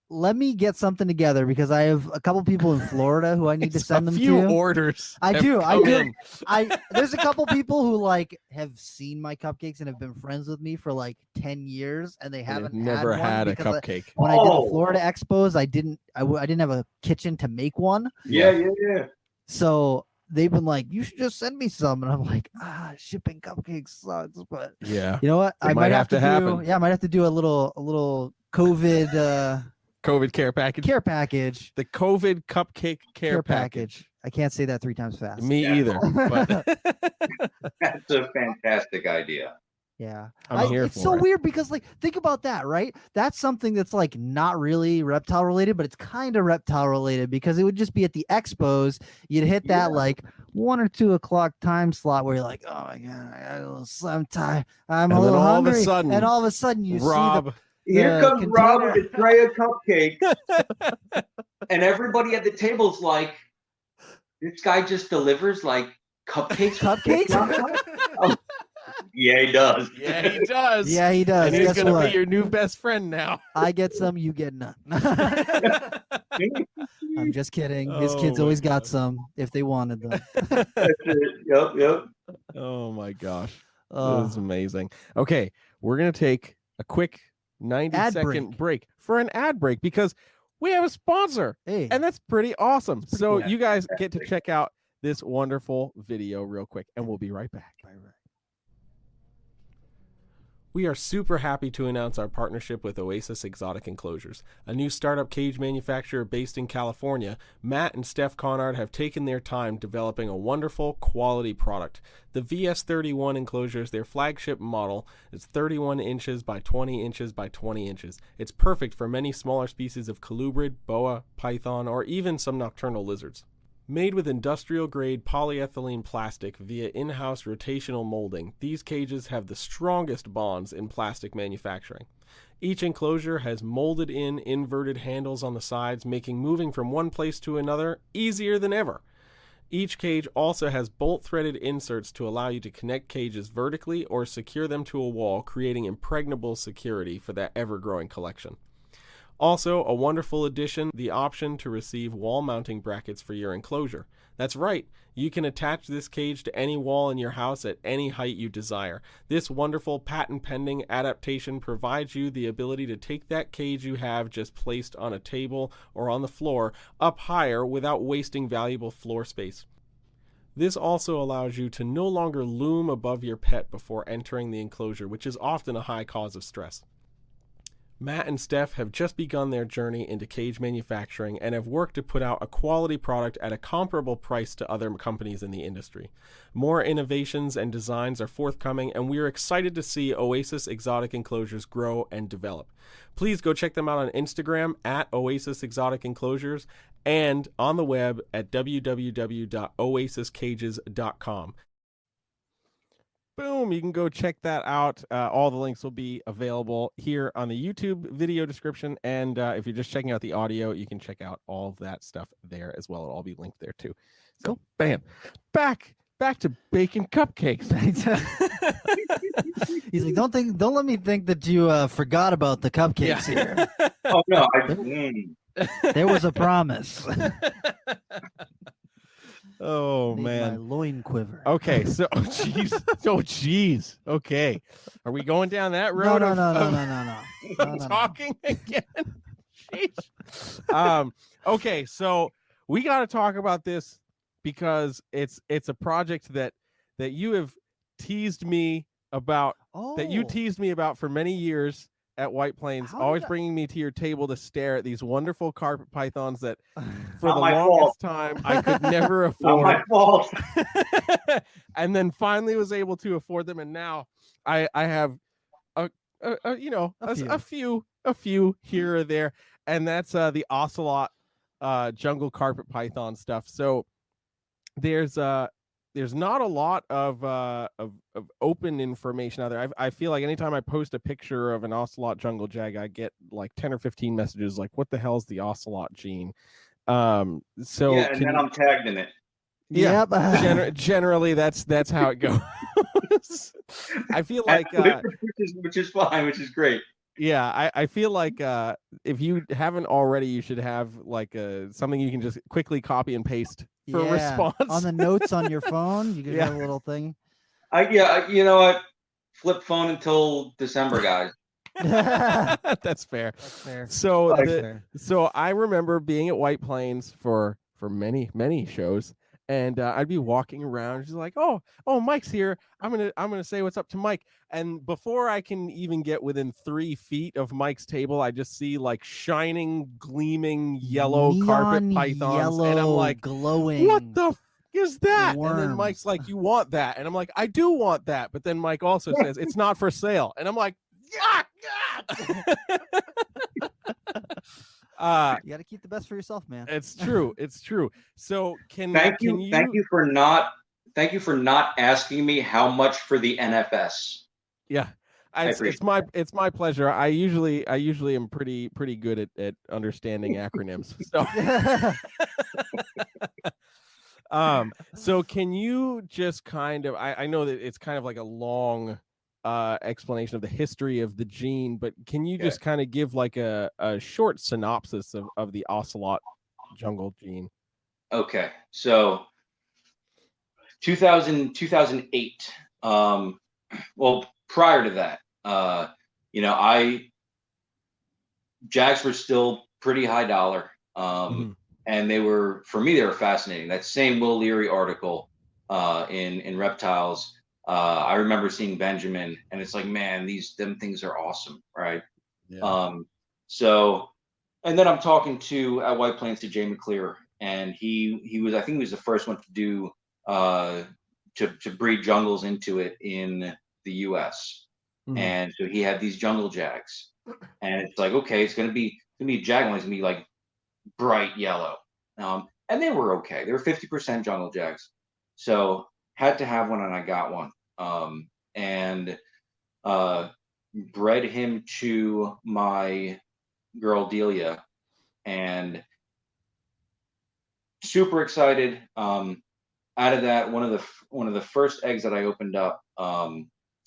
Let me get something together because I have a couple people in Florida who I need to send them a few to. orders. I have do. come in. There's a couple people who like have seen my cupcakes and have been friends with me for like 10 years and they And haven't they've never had one had a because cupcake. when I did the Oh. Florida expos, I didn't have a kitchen to make one. Yeah. So they've been like, you should just send me some. And I'm like, shipping cupcakes sucks. But Yeah. you know what? I It might might have to happen. I might have to do a little COVID COVID care package. care package. The COVID cupcake care package. I can't say that 3 times fast. Me Yeah. either. But That's a fantastic idea. Yeah. I'm here it's for so it. weird because like think about that, right? That's something that's like not really reptile related, but it's kind of reptile related because it would just be at the expos. You'd hit that like 1 or 2 o'clock time slot where you're like, oh my god, I'm tired. I'm a And then little all of a hungry. sudden, and all of a sudden you Rob, Here The comes Rob with container. a tray of cupcakes, and everybody at the table's like, "This guy just delivers like cupcakes." Cupcakes? Yeah, he does. yeah, he does. Yeah, he does. And he's Guess gonna what? be your new best friend now. I get some, you get none. I'm just kidding. His Oh kids my always got God. some if they wanted them. That's it. Yep. Oh my gosh. This Oh, is amazing. Okay, we're gonna take a quick 90-second break for an ad break because we have a sponsor, hey, and that's pretty awesome. pretty So cool. you guys get to check out this wonderful video real quick, and we'll be right back. We are super happy to announce our partnership with OASIS Exotic Enclosures, a new startup cage manufacturer based in California. Matt and Steph Conard have taken their time developing a wonderful quality product. The VS31 enclosure is their flagship model. It's 31 inches by 20 inches by 20 inches. It's perfect for many smaller species of colubrid, boa, python, or even some nocturnal lizards. Made with industrial-grade polyethylene plastic via in-house rotational molding, these cages have the strongest bonds in plastic manufacturing. Each enclosure has molded-in inverted handles on the sides, making moving from one place to another easier than ever. Each cage also has bolt-threaded inserts to allow you to connect cages vertically or secure them to a wall, creating impregnable security for that ever-growing collection. Also, a wonderful addition, the option to receive wall mounting brackets for your enclosure. That's right, you can attach this cage to any wall in your house at any height you desire. This wonderful patent-pending adaptation provides you the ability to take that cage you have just placed on a table or on the floor up higher without wasting valuable floor space. This also allows you to no longer loom above your pet before entering the enclosure, which is often a high cause of stress. Matt and Steph have just begun their journey into cage manufacturing and have worked to put out a quality product at a comparable price to other companies in the industry. More innovations and designs are forthcoming, and we are excited to see OASIS Exotic Enclosures grow and develop. Please go check them out on Instagram at OASIS Exotic Enclosures and on the web at www.oasiscages.com. Boom, you can go check that out. All the links will be available here on the YouTube video description. And if you're just checking out the audio, you can check out all of that stuff there as well. It'll all be linked there too. So, bam, back to bacon cupcakes. He's like, don't let me think that you forgot about the cupcakes here. Oh no, There was a promise. Oh Made my man. loin quiver. Okay, so jeez. Okay, are we going down that road? No. Talking again. Jeez. Okay, so we got to talk about this because it's a project that you have teased me about. That you teased me about for many years at White Plains, always bringing me to your table to stare at these wonderful carpet pythons that for the longest time I could never afford. Not my fault. And then finally was able to afford them, and now I have a few here or there, and that's the ocelot jungle carpet python stuff. So there's not a lot of open information out there. I feel like anytime I post a picture of an ocelot jungle jag, I get like 10 or 15 messages like, what the hell is the ocelot gene? So yeah, and then I'm tagged in it. Yeah, yep. Generally that's how it goes. I feel like which is fine, which is great. Yeah, I feel like if you haven't already, you should have like something you can just quickly copy and paste for a response on the notes on your phone. You can have a little thing. You know what? Flip phone until December, guys. That's fair. So I remember being at White Plains for many shows, and I'd be walking around. She's like, "Oh, Mike's here. I'm gonna say what's up to Mike." And before I can even get within 3 feet of Mike's table, I just see like shining, gleaming yellow carpet pythons, and I'm like, glowing. What the is that? Worms. And then Mike's like, "You want that?" And I'm like, "I do want that." But then Mike also says it's not for sale, and I'm like, "Yeah." You got to keep the best for yourself, man. It's true. So thank you for not asking me how much for the NFS. Yeah, it's my pleasure. I usually am pretty good at understanding acronyms. So so can you just kind of I know that it's kind of like a long explanation of the history of the gene, but can you just kind of give like a short synopsis of the ocelot jungle gene? Okay, so 2008. Well, prior to that, jags were still pretty high dollar, and they were fascinating. That same Will Leary article in Reptiles. I remember seeing Benjamin, and it's like, man, them things are awesome, right? Yeah. So, and then I'm talking at White Plains to Jay McClear, and he was, I think he was the first one to do to breed jungles into it in the U.S. And so he had these jungle jags, and it's like, okay, it's gonna be a jag one. It's gonna be like bright yellow, and they were okay. They were 50% jungle jags, so had to have one, and I got one. And bred him to my girl Delia, and super excited. Out of that, one of the first eggs that I opened up,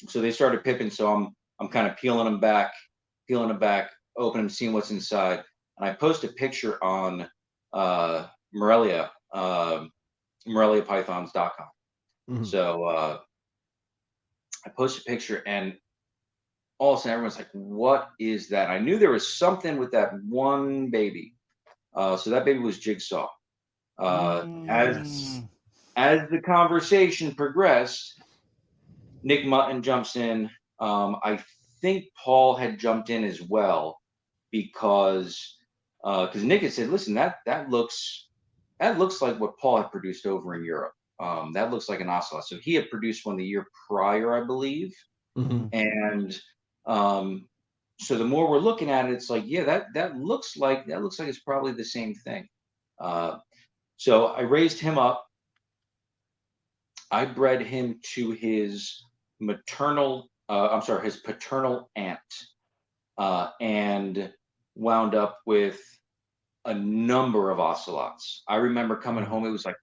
so they started pipping. So I'm kind of peeling them back, opening them, seeing what's inside. And I post a picture on Morelia, MoreliaPythons.com. So I post a picture, and all of a sudden everyone's like, "What is that?" I knew there was something with that one baby. So that baby was Jigsaw. As the conversation progressed, Nick Mutton jumps in. I think Paul had jumped in as well, because Nick had said, "Listen, that looks like what Paul had produced over in Europe. That looks like an ocelot." So he had produced one the year prior, I believe. And so the more we're looking at it, it's like, yeah, that looks like it's probably the same thing. So I raised him up. I bred him to his paternal aunt, and wound up with a number of ocelots. I remember coming home, it was like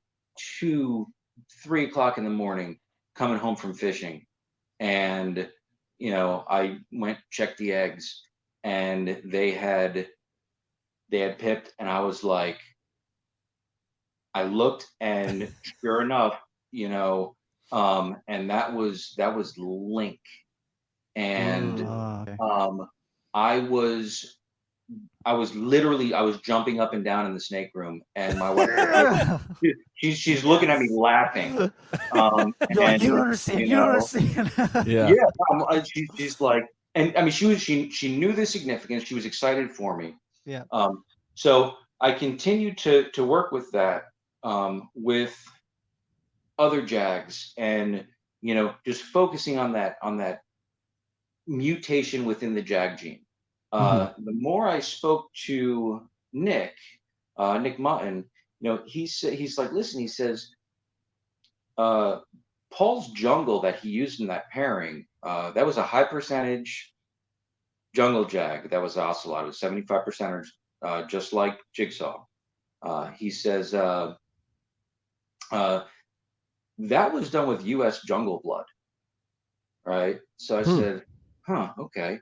2-3 o'clock in the morning, coming home from fishing, And, you know, I went, checked the eggs, and they had pipped, and I was like, I looked, and sure enough, you know, and that was Link. And Okay. I was literally, I was jumping up and down in the snake room, and my wife was like, she's looking at me laughing. You're like, And you don't understand. you You don't know, understand. Yeah. yeah, she's like, and I mean, she knew the significance. She was excited for me. Yeah. So I continued to work with that, with other jags, and you know, just focusing on that mutation within the jag gene. The more I spoke to Nick Mutton, you know, he's like, listen, he says, Paul's jungle that he used in that pairing, that was a high percentage jungle jag. That was ocelot. It was 75%, just like Jigsaw. He says that was done with U.S. jungle blood, right? So I said, huh, okay.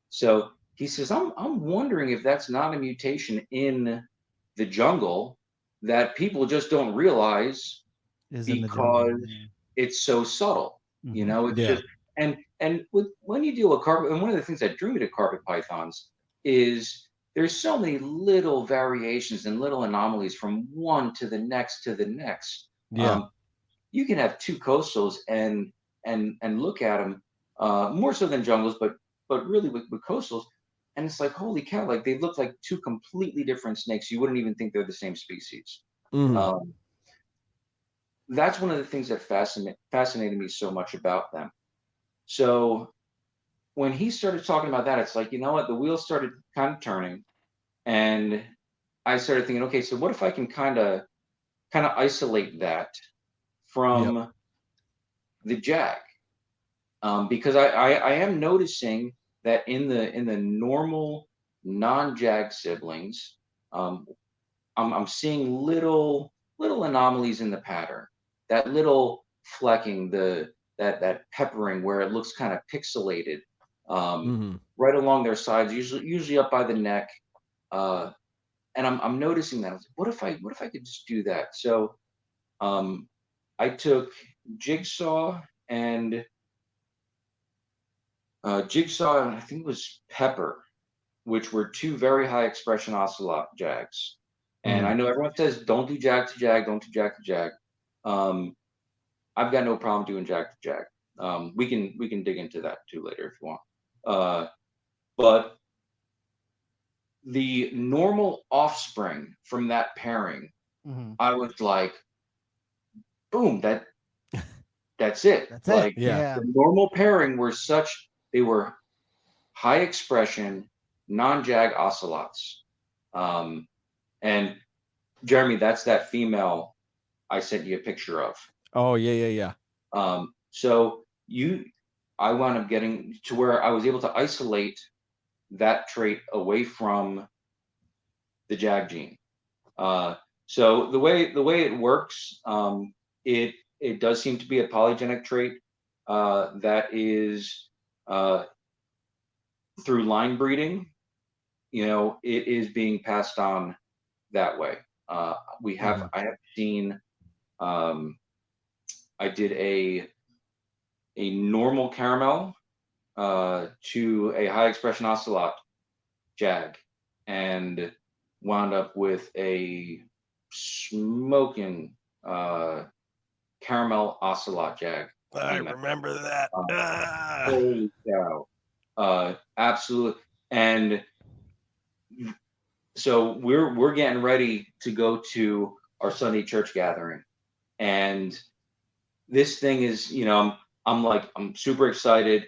So he says, I'm wondering if that's not a mutation in the jungle that people just don't realize Is in the jungle. because it's so subtle. You know, it's Yeah. just, and when you deal with carpet, and one of the things that drew me to carpet pythons is there's so many little variations and little anomalies from one to the next to the next. Yeah. You can have two coastals and look at them, more so than jungles, but really with coastals, and it's like, holy cow, like they look like two completely different snakes. You wouldn't even think they're the same species. That's one of the things that fascinated me so much about them. So when he started talking about that, it's like, you know what, the wheels started kind of turning, and I started thinking, okay, so what if I can kind of isolate that from the jag? Because I am noticing that in the normal non-jag siblings, I'm seeing little anomalies in the pattern, that little flecking, that peppering where it looks kind of pixelated, right along their sides, usually up by the neck, and I'm noticing that. I was like, what if I could just do that? So I took Jigsaw and I think it was Pepper, which were two very high expression ocelot jags. And I know everyone says don't do jag to jag, don't do jag to jag. I've got no problem doing jag to jag. We can dig into that too later if you want. But the normal offspring from that pairing, I was like, boom, that's it. That's like, it. Yeah. The normal pairing were they were high expression, non-jag ocelots. And Jeremy, that's that female I sent you a picture of. Oh, yeah. So I wound up getting to where I was able to isolate that trait away from the jag gene. So the way it works, it does seem to be a polygenic trait that is through line breeding. You know, it is being passed on that way. I have seen. I did a normal caramel to a high expression ocelot jag, and wound up with a smoking caramel ocelot jag. I remember that. Holy cow! Absolutely. And so we're getting ready to go to our Sunday church gathering, and this thing is, you know, I'm super excited.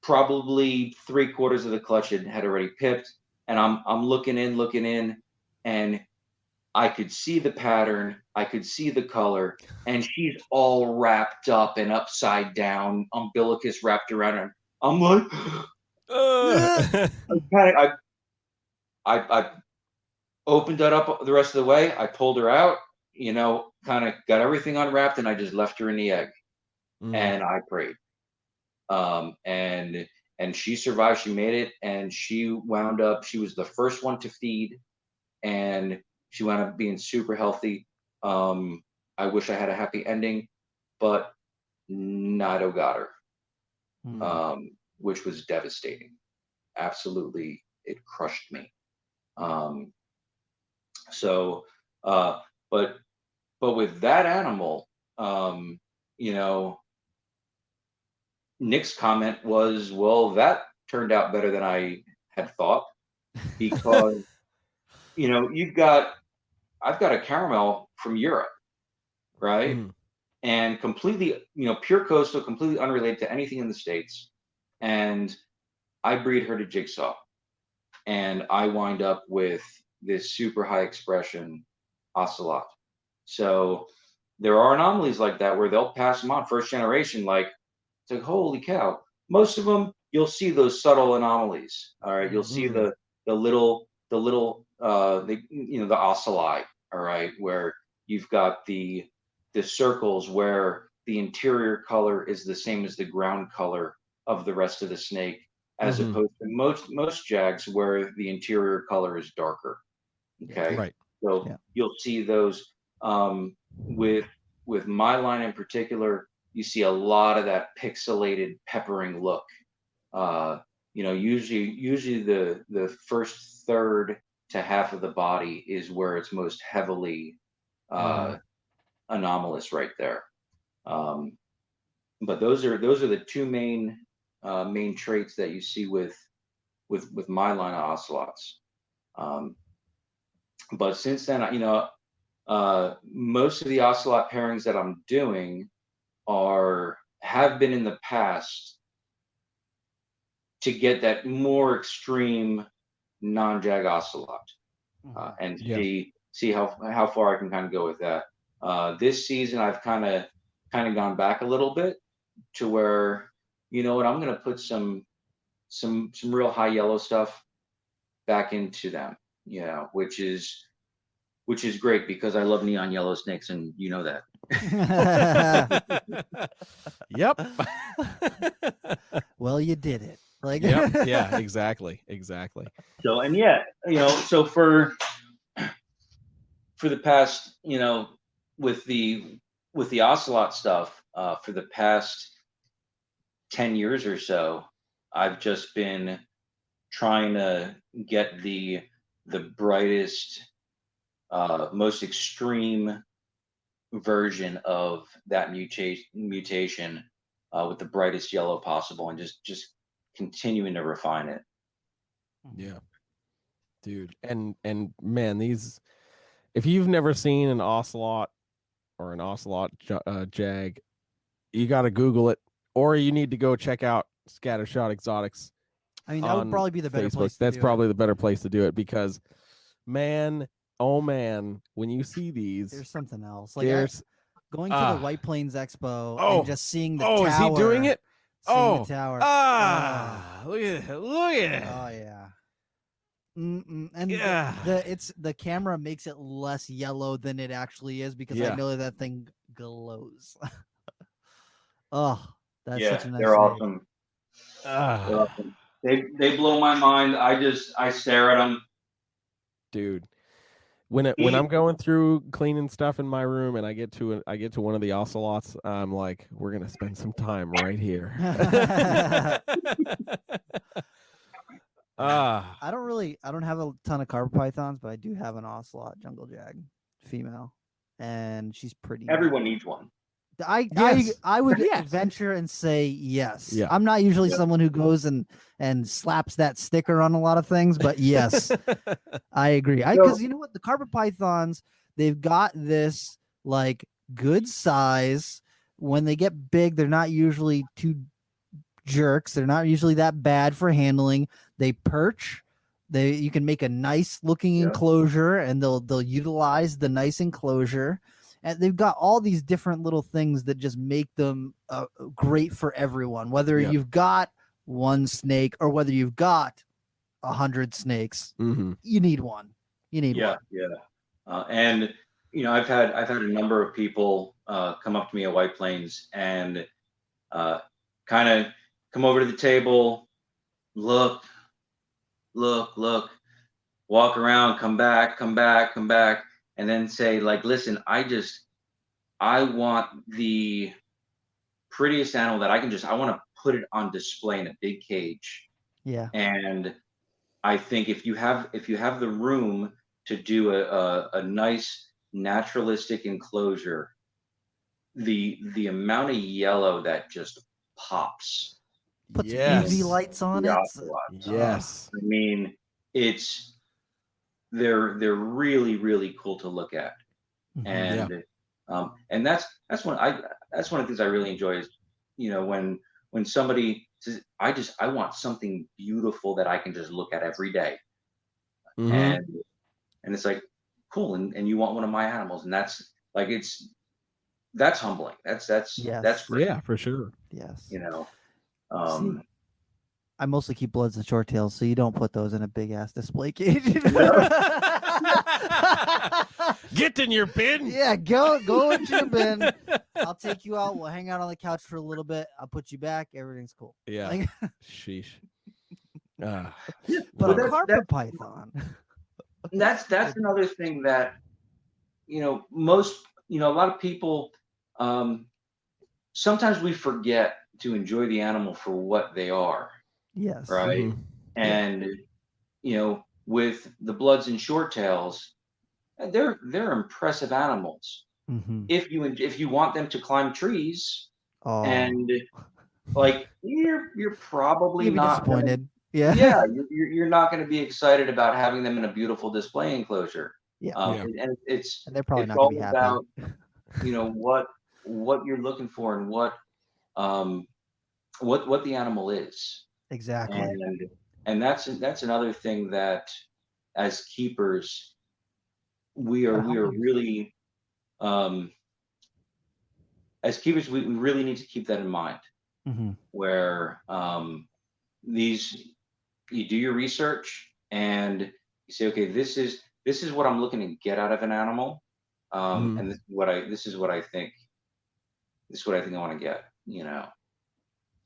Probably 3/4 of the clutch had already pipped, and I'm looking in, and I could see the pattern, I could see the color, and she's all wrapped up and upside down, umbilicus wrapped around her. I'm like, I opened that up the rest of the way. I pulled her out, you know, kind of got everything unwrapped, and I just left her in the egg, and I prayed. And she survived. She made it, and she wound up. She was the first one to feed, and she wound up being super healthy. I wish I had a happy ending, but Nido got her, which was devastating. Absolutely, it crushed me. But with that animal, you know, Nick's comment was, well, that turned out better than I had thought, because you know, I've got a caramel from Europe, right? And completely, you know, pure coastal, completely unrelated to anything in the States. And I breed her to Jigsaw, and I wind up with this super high expression ocelot. So there are anomalies like that where they'll pass them on first generation. Like, it's like, holy cow. Most of them, you'll see those subtle anomalies. All right. You'll see the little, you know, the ocelot. All right. Where you've got the circles where the interior color is the same as the ground color of the rest of the snake, as opposed to most jags where the interior color is darker. Okay. Right. So you'll see those, with my line in particular, you see a lot of that pixelated peppering look. You know, usually the first third to half of the body is where it's most heavily anomalous right there. But those are the two main traits that you see with my line of ocelots. But since then, you know, most of the ocelot pairings that I'm doing have been in the past to get that more extreme non-jag ocelot, and see how far I can kind of go with that. This season, I've kind of gone back a little bit to where, you know what, I'm going to put some real high yellow stuff back into them, you know, which is great because I love neon yellow snakes, and you know that. Yep. Well, you did it. Like, yep. Yeah, exactly. So, and you know, so for the past, you know, with the ocelot stuff, for the past 10 years or so, I've just been trying to get the brightest, most extreme version of that mutation with the brightest yellow possible, and just continuing to refine it. Yeah, dude. And man, these, if you've never seen an ocelot or an ocelot jag, you got to Google it, or you need to go check out Scattershot Exotics. I mean, that would probably be the better Facebook. place. That's probably the better place to do it, because, man, oh man, when you see these, there's something else. Like going to the White Plains Expo and just seeing the tower. Is he doing it? The tower. Look at it. Look at it. Oh yeah. And the camera makes it less yellow than it actually is, because I know that thing glows. Oh, that's such a nice. They're awesome. They're awesome. They blow my mind. I stare at them, dude. When I'm going through cleaning stuff in my room and I get to one of the ocelots, I'm like, we're gonna spend some time right here. I don't have a ton of carpet pythons, but I do have an ocelot jungle jag female, and she's pretty. Everyone needs one. I would venture and say yes. Yeah. I'm not usually someone who goes and slaps that sticker on a lot of things, but yes, I agree. Because you know what, the carpet pythons, they've got this like good size. When they get big, they're not usually too jerks. They're not usually that bad for handling. They perch. You can make a nice looking enclosure, and they'll utilize the nice enclosure. And they've got all these different little things that just make them great for everyone, whether you've got one snake or whether you've got 100 snakes. You need one. You need one. Yeah. And you know, I've had a number of people come up to me at White Plains and kind come over to the table, look, walk around, come back, and then say, like, listen, I want the prettiest animal that I want to put it on display in a big cage. Yeah. And I think if you have the room to do a nice naturalistic enclosure, the amount of yellow that just pops. Put some Yes. UV lights on the it. ocelots. Yes. I mean, they're really, really cool to look at. Mhm. And that's one of the things I really enjoy is, when somebody says, I want something beautiful that I can just look at every day. Mhm. And it's like, cool, and you want one of my animals, and that's humbling. That's Yes. great. Yeah, for sure. Yes. Um, I mostly keep Bloods and Short Tails, so you don't put those in a big ass display cage. Get in your bin. Yeah, go into your bin. I'll take you out. We'll hang out on the couch for a little bit. I'll put you back. Everything's cool. Yeah. Like, Sheesh. but Well, a carpet python. that's another thing that a lot of people, sometimes we forget to enjoy the animal for what they are, Yes. right? Mhm. And with the Bloods and Short Tails, they're impressive animals. Mm-hmm. If you want them to climb trees, Oh. and like you're probably You'd be not disappointed. Yeah. Yeah, you're not going to be be excited about having them in a beautiful display enclosure. Yeah. And And they're probably it's not going to all be happy. about what you're looking for and what the animal is. Exactly. And that's another thing that as keepers we are really as keepers we really need to keep that in mind. Mm-hmm. Where you do your research and you say, okay, this is what I'm looking to get out of an animal, and this is what I think I want to get.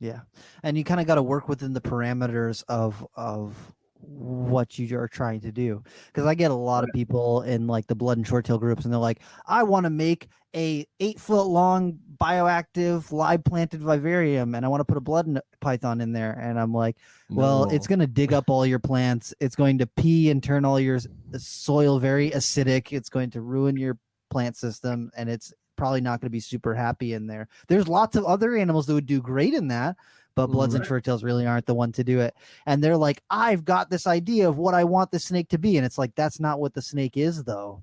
Yeah, and you kind of got to work within the parameters of what you are trying to do. Because I get a lot of people in like the Blood and Short Tail groups, and they're like, I want to make a 8-foot long bioactive live planted vivarium, and I want to put a blood python in there. And I'm like, well, it's going to dig up all your plants. It's going to pee and turn all your soil very acidic. It's going to ruin your plant system, and it's probably not going to be super happy in there. There's lots of other animals that would do great in that, but Bloods and Short Tails really aren't the one to do it. And they're like, I've got this idea of what I want the snake to be. And it's like, that's not what the snake is, though.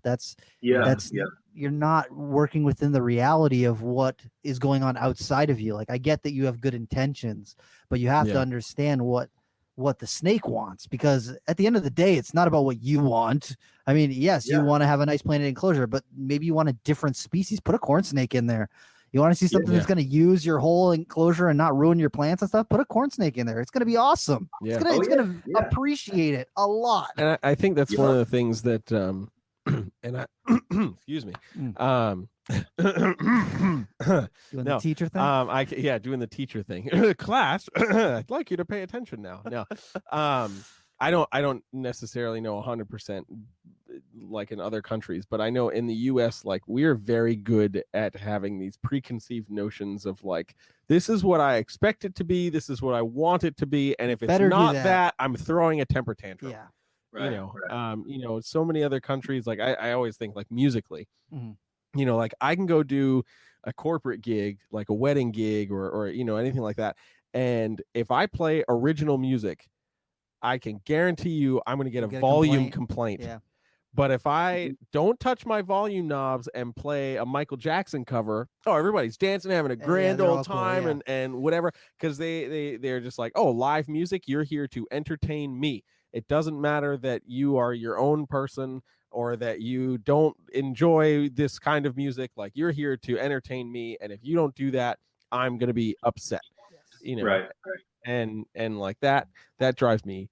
You're not working within the reality of what is going on outside of you. Like, I get that you have good intentions, but you have to understand what the snake wants, because at the end of the day, it's not about what you want. I mean, yes, you want to have a nice planted enclosure, but maybe you want a different species. Put a corn snake in there. You want to see something that's going to use your whole enclosure and not ruin your plants and stuff? Put a corn snake in there. It's going to be awesome. Yeah. It's going to appreciate it a lot. And I think that's one of the things that and I excuse me. Doing the teacher thing? Doing the teacher thing. Class, I'd like you to pay attention now. No. I don't necessarily know 100% like in other countries, but I know in the US, like, we're very good at having these preconceived notions of like, this is what I expect it to be, this is what I want it to be, and if it's not that, I'm throwing a temper tantrum. Yeah. Right. So many other countries, like I always think like musically, like I can go do a corporate gig, like a wedding gig or anything like that. And if I play original music, I can guarantee you I'm going to get a volume complaint. Yeah. But if I don't touch my volume knobs and play a Michael Jackson cover, everybody's dancing, having a grand old time, cool, and whatever, because they're just like, live music, you're here to entertain me. It doesn't matter that you are your own person or that you don't enjoy this kind of music. Like, you're here to entertain me, and if you don't do that, I'm going to be upset. Right. And like that drives me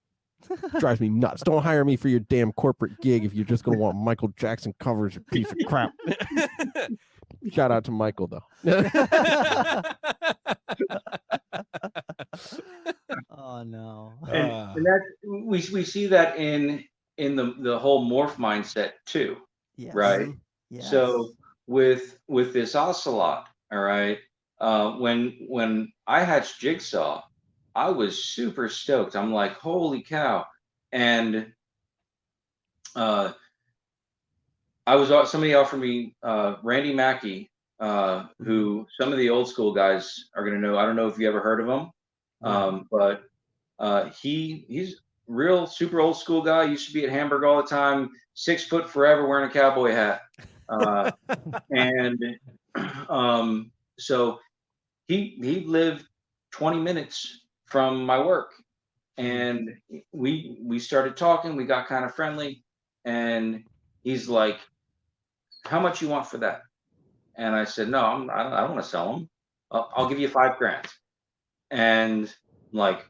nuts. Don't hire me for your damn corporate gig if you're just gonna want Michael Jackson covers, you piece of crap. Shout out to Michael though. Oh no. And that we see that in the whole morph mindset too, Yes. right? Yes. So with this ocelot, all right, when I hatched Jigsaw, I was super stoked. I'm like, holy cow. And somebody offered me Randy Mackey, who some of the old school guys are gonna know. I don't know if you ever heard of him, but he's real super old school guy. Used to be at Hamburg all the time. 6 foot forever, wearing a cowboy hat, and so he lived 20 minutes from my work, and we started talking. We got kind of friendly, and he's like, "How much you want for that?" And I said, "No, I don't want to sell them. I'll give you $5,000." And like,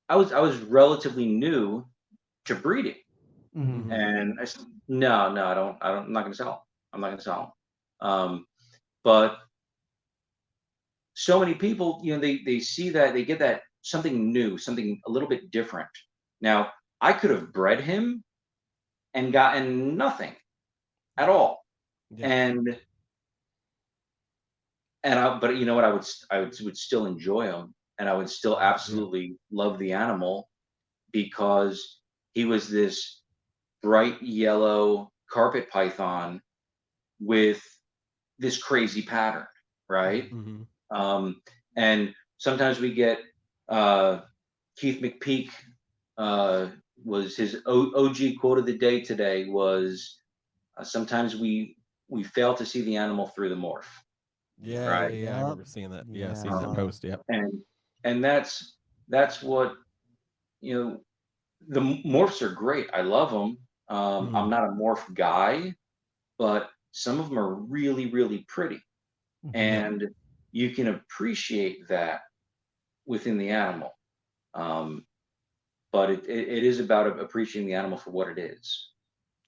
I was relatively new to breeding, and I said, "No, I'm not going to sell them. I'm not going to sell them." But so many people, they see that, they get that something new, something a little bit different. Now, I could have bred him and gotten nothing at all, and but you know what? I would still enjoy him, and I would still absolutely love the animal because he was this bright yellow carpet python with this crazy pattern, right? And sometimes we get Keith McPeak, was his OG quote of the day today was, sometimes we fail to see the animal through the morph. Right. I remember seeing that. Yeah, seeing that post. Yep. And that's what, the morphs are great. I love them. I'm not a morph guy, but some of them are really, really pretty, and you can appreciate that within the animal. But it is about appreciating the animal for what it is.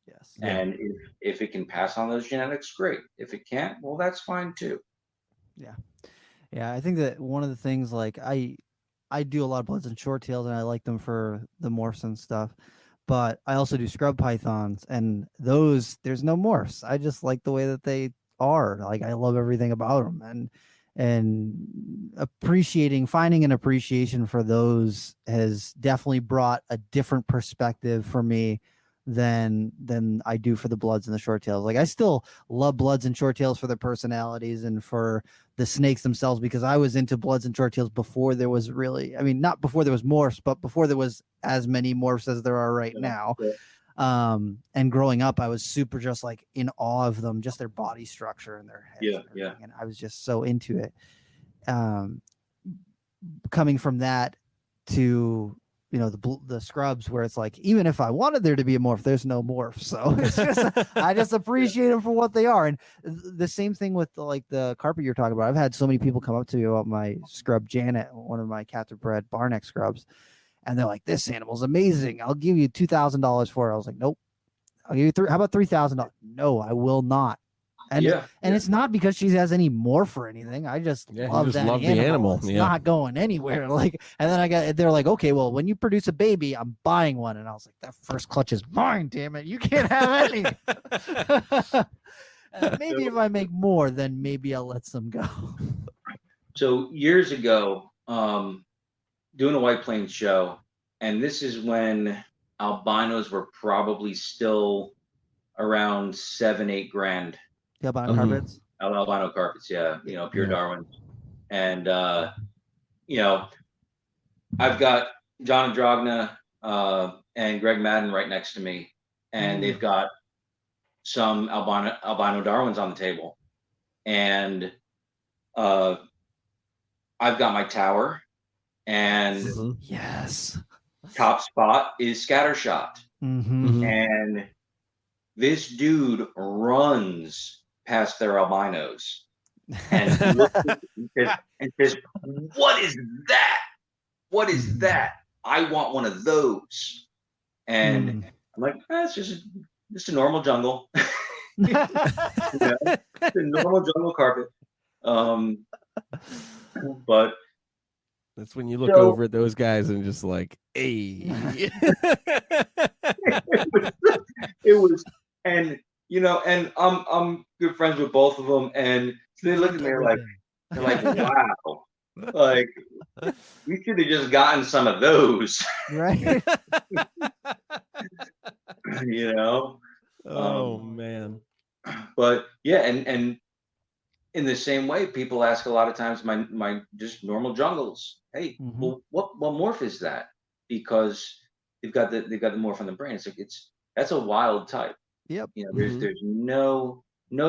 Yes. And if it can pass on those genetics, great. If it can't, well, that's fine too. Yeah, I think that one of the things, like, I do a lot of bloods and short tails, and I like them for the morphs and stuff. But I also do scrub pythons, and those, there's no morphs. I just like the way that they are. Like, I love everything about them, and finding an appreciation for those has definitely brought a different perspective for me than I do for the bloods and the short tails. Like, I still love bloods and short tails for their personalities and for the snakes themselves, because I was into bloods and short tails before there was really, I mean, not before there was morphs, but before there was as many morphs as there are right now. And growing up, I was super just like in awe of them, just their body structure and their heads. And I was just so into it. Coming from that to, the scrubs, where it's like, even if I wanted there to be a morph, there's no morph. So it's just, I just appreciate them for what they are. And the same thing with the carpet you're talking about. I've had so many people come up to me about my scrub Janet, one of my captive bred barneck scrubs. And they're like, "This animal's amazing. I'll give you $2,000 for it." I was like, "Nope. I'll give you how about $3,000? No, I will not." And it's not because she has any morph or anything. I just love the animal. It's not going anywhere. Like, and then they're like, "Okay, well, when you produce a baby, I'm buying one." And I was like, "That first clutch is mine, damn it. You can't have any." Maybe if I make more, then maybe I'll let some go. So years ago, doing a White Plains show, and this is when albinos were probably still around $7-8 grand. The albino carpets. Albino carpets, pure Darwin. And I've got John Drogna and Greg Madden right next to me, and they've got some albino Darwins on the table, and I've got my tower, and yes, top spot is Scattershot, and this dude runs past their albinos and looks and says, "What is that? What is that? I want one of those." And I'm like, "It's just a normal jungle." It's a normal jungle carpet. But That's when you look So- over at those guys and just like, hey. it was, and and I'm good friends with both of them, and so they look at me like, they're like, wow, like we should have just gotten some of those, Right. Oh man. But yeah, and in the same way, people ask a lot of times my just normal jungles, hey, Mhm. well, what morph is that? Because they've got the morph on the brain. It's like that's a wild type. Yep. There's no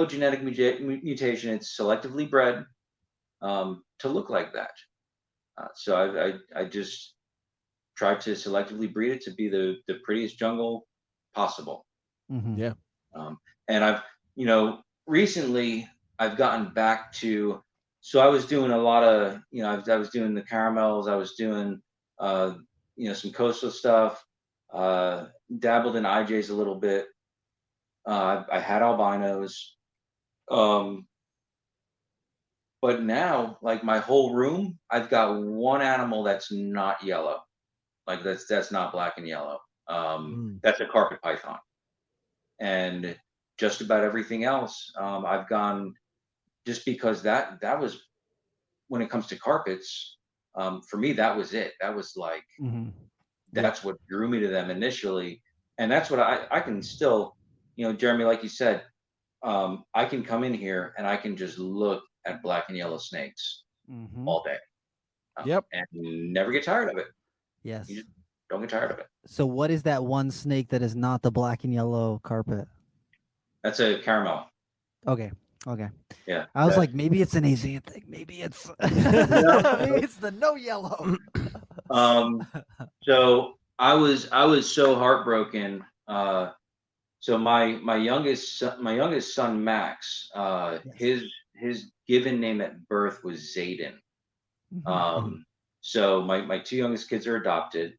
genetic mutation. It's selectively bred to look like that. So I just tried to selectively breed it to be the prettiest jungle possible. Mhm. Yeah. And I've recently I've gotten back to, so I was doing a lot of I was doing the caramels. I was doing some coastal stuff. Dabbled in IJs a little bit. I had albinos. But now, like my whole room, I've got one animal that's not yellow. Like that's not black and yellow. That's a carpet python. And just about everything else, I've gone, just because that was, when it comes to carpets, for me, that was it. That was like, Mhm. that's what drew me to them initially. And that's what I can still, Jeremy, like you said, I can come in here and I can just look at black and yellow snakes Mhm. all day. Yep. And never get tired of it. Yes. You just don't get tired of it. So what is that one snake that is not the black and yellow carpet? That's a caramel. Okay. Okay. Yeah. I was like, maybe it's an Asian thing. Maybe it's maybe it's the no yellow. So I was so heartbroken. So my youngest son Max, Yes. his given name at birth was Zayden. Mhm. So my two youngest kids are adopted,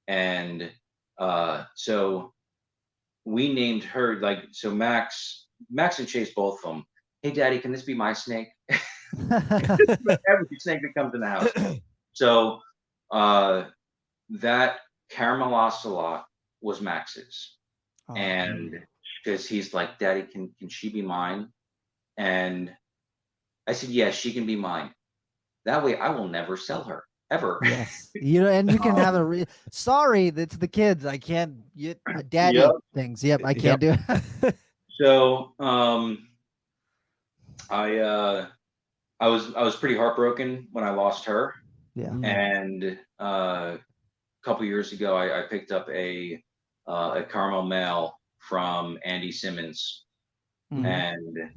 and so we named her, like, so Max and Chase, both of them. Hey, Daddy, can this be my snake? Every snake that comes in the house. So that caramel ocelot was Max's, Oh, and because he's like, Daddy, can she be mine? And I said, yes, she can be mine. That way, I will never sell her ever. yes. And you can have a sorry, that's the kids. I can't daddy Yep. things. Yep, I can't do it. So I was pretty heartbroken when I lost her. Yeah. And a couple years ago, I picked up a caramel male from Andy Simmons, Mhm. and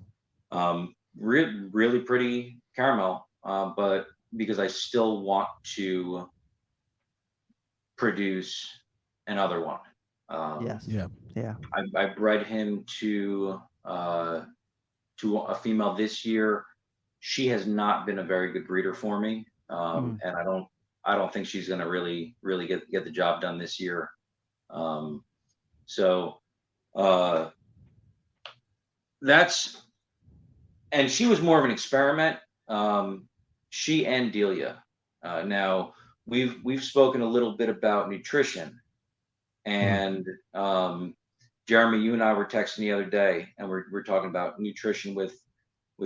really pretty caramel, but because I still want to produce another one. Yes. Yeah. Yeah. I bred him to a female this year. She has not been a very good breeder for me, and I don't think she's going to really get the job done this year. So that's, and she was more of an experiment. She and Delia. Now we've spoken a little bit about nutrition, and Jeremy, you and I were texting the other day, and we're talking about nutrition with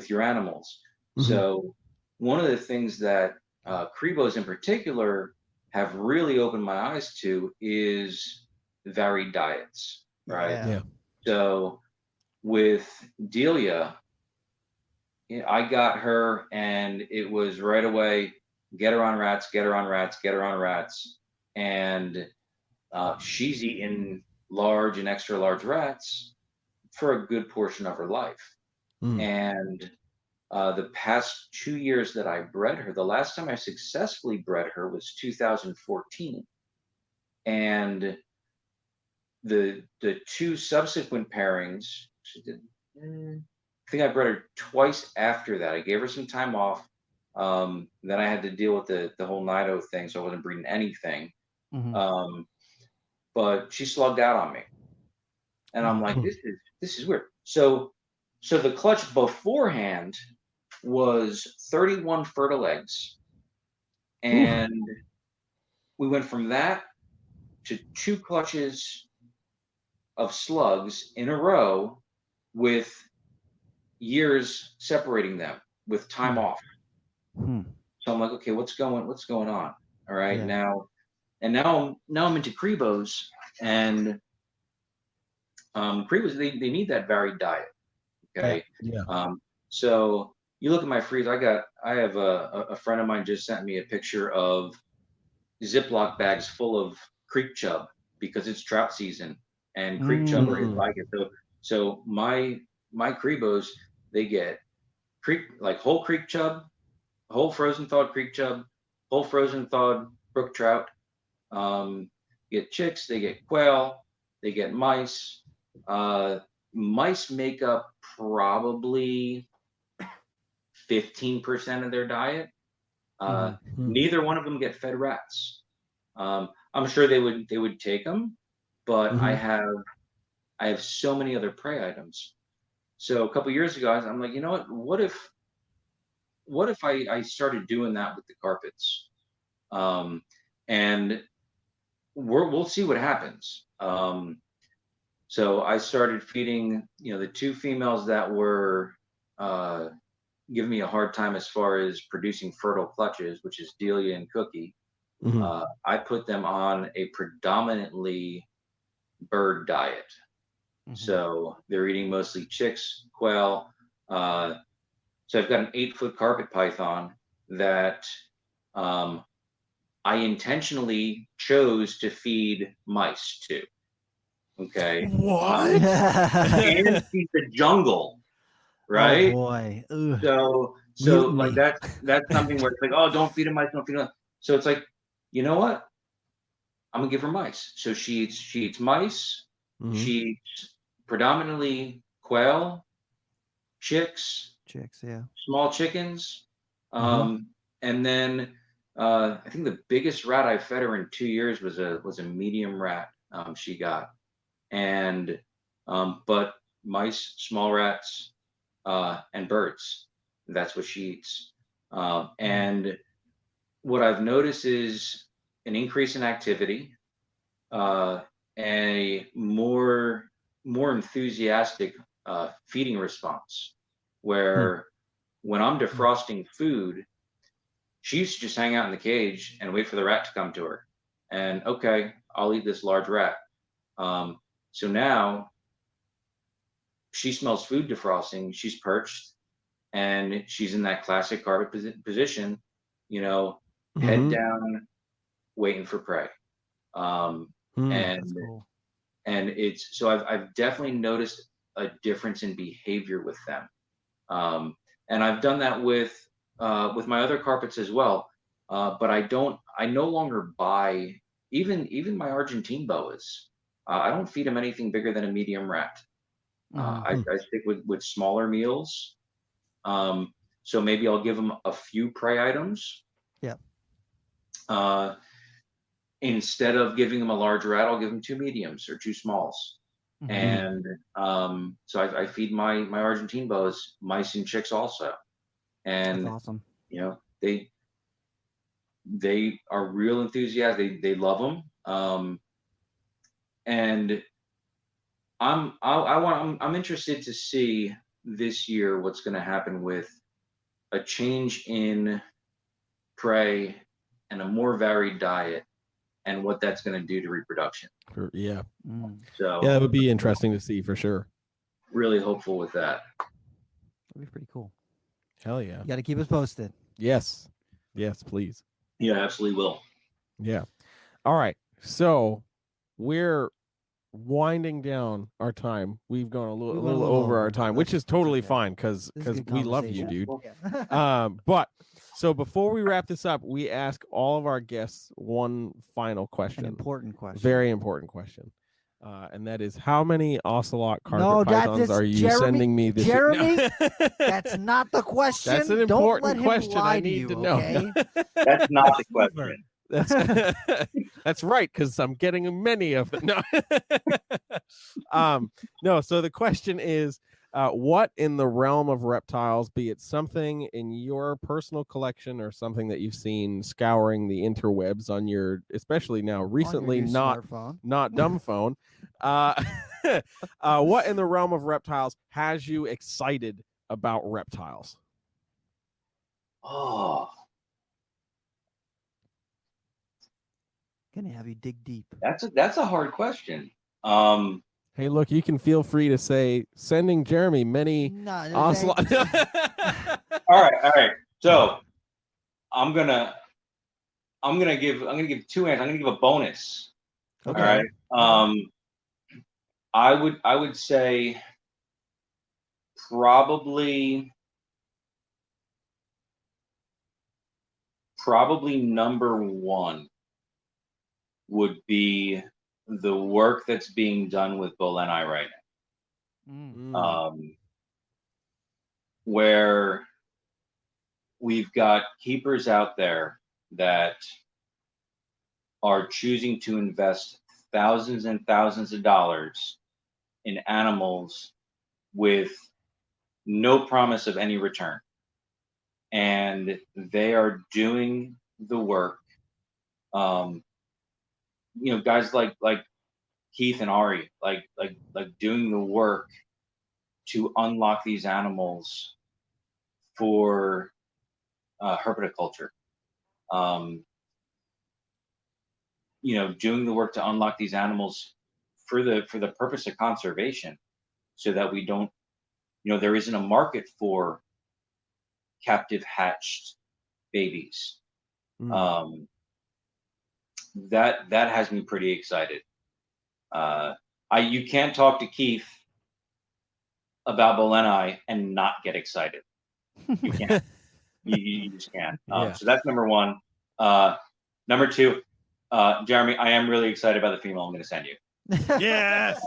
your animals. So one of the things that Cribos in particular have really opened my eyes to is varied diets, right? Yeah. So with Delia, I got her, and it was right away, get her on rats, get her on rats, get her on rats. And she's eaten large and extra large rats for a good portion of her life. And the past 2 years that I bred her, the last time I successfully bred her was 2014. And the two subsequent pairings, she did, I think I bred her twice after that. I gave her some time off. Then I had to deal with the whole Nido thing, so I wasn't breeding anything. Mhm. But she slugged out on me, and I'm like, this is weird. So the clutch beforehand was 31 fertile eggs, And we went from that to 2 clutches of slugs in a row with years separating them with time off. So I'm like, okay, what's going on? All right, now I'm into Crebos, and Crebos, they need that varied diet. Okay. So you look at my freezer. I have a friend of mine just sent me a picture of Ziploc bags full of creek chub because it's trout season and creek chub are like it. So my Crebos, they get whole creek chub, whole frozen thawed creek chub, whole frozen thawed brook trout. Get chicks, they get quail, they get mice. Mice make up probably 15% of their diet. Neither one of them get fed rats. I'm sure they would take them, but I have so many other prey items. So a couple years ago, I'm like, you know what? What if I started doing that with the carpets? And we'll see what happens. So I started feeding, the 2 females that were giving me a hard time as far as producing fertile clutches, which is Delia and Cookie. I put them on a predominantly bird diet. So they're eating mostly chicks, quail. So I've got an 8-foot carpet python that I intentionally chose to feed mice to. Okay. What? And feed the jungle, right? Oh boy. Ugh. So like that's something where it's like, oh, don't feed them mice, don't feed them. So it's like, you know what? I'm gonna give her mice. So she eats mice. She eats predominantly quail, chicks, small chickens, and then I think the biggest rat I fed her in 2 years was a medium rat she got, and but mice, small rats, and birds. That's what she eats. And what I've noticed is an increase in activity, a more enthusiastic feeding response, where when I'm defrosting food, she used to just hang out in the cage and wait for the rat to come to her. And okay, I'll eat this large rat. So now she smells food defrosting, she's perched, and she's in that classic carpet position, head down, waiting for prey. And cool. And it's so I've definitely noticed a difference in behavior with them. And I've done that with my other carpets as well. But I no longer buy even my Argentine boas. I don't feed them anything bigger than a medium rat. I stick with smaller meals. So maybe I'll give them a few prey items. Instead of giving them a large rat, I'll give them 2 mediums or 2 smalls. And so I feed my Argentine boas mice and chicks also. And that's awesome. They are real enthusiastic. They love them. And I'm interested to see this year what's going to happen with a change in prey and a more varied diet, and what that's going to do to reproduction. So that would be interesting to see for sure. Really hopeful with that. That'd be pretty cool. Hell yeah. You got to keep us posted. Yes, please. Yeah, absolutely will. Yeah. All right. So we're winding down our time. We've gone a little over our time, which is totally fine because we love you, dude. But so before we wrap this up, we ask all of our guests one final question. An important question. Very important question. And that is, how many ocelot carpet pythons are you sending me this year? Jeremy, that's not the question. That's an important question I need to know. Okay? That's not the question. That's right, because I'm getting many of them. No. No, so the question is, What in the realm of reptiles, be it something in your personal collection or something that you've seen scouring the interwebs on your, especially now recently, not dumb phone. What in the realm of reptiles has you excited about reptiles? Oh, Gonna have you dig deep. that's a hard question. Hey, look, you can feel free to say sending Jeremy many ocelot. All right. So I'm gonna give two answers. I'm gonna give a bonus. Okay. All right. I would say probably number one would be the work that's being done with Bolenai right now. Where we've got keepers out there that are choosing to invest thousands and thousands of dollars in animals with no promise of any return. And they are doing the work. Guys like Keith and Ari, like doing the work to unlock these animals for herpetoculture. Doing the work to unlock these animals for the purpose of conservation, so that we don't, there isn't a market for captive hatched babies. That has me pretty excited. You can't talk to Keith about Bolenai and not get excited. You can't. you just can't. So that's number one. Number two, Jeremy, I am really excited about the female I'm going to send you. Yes.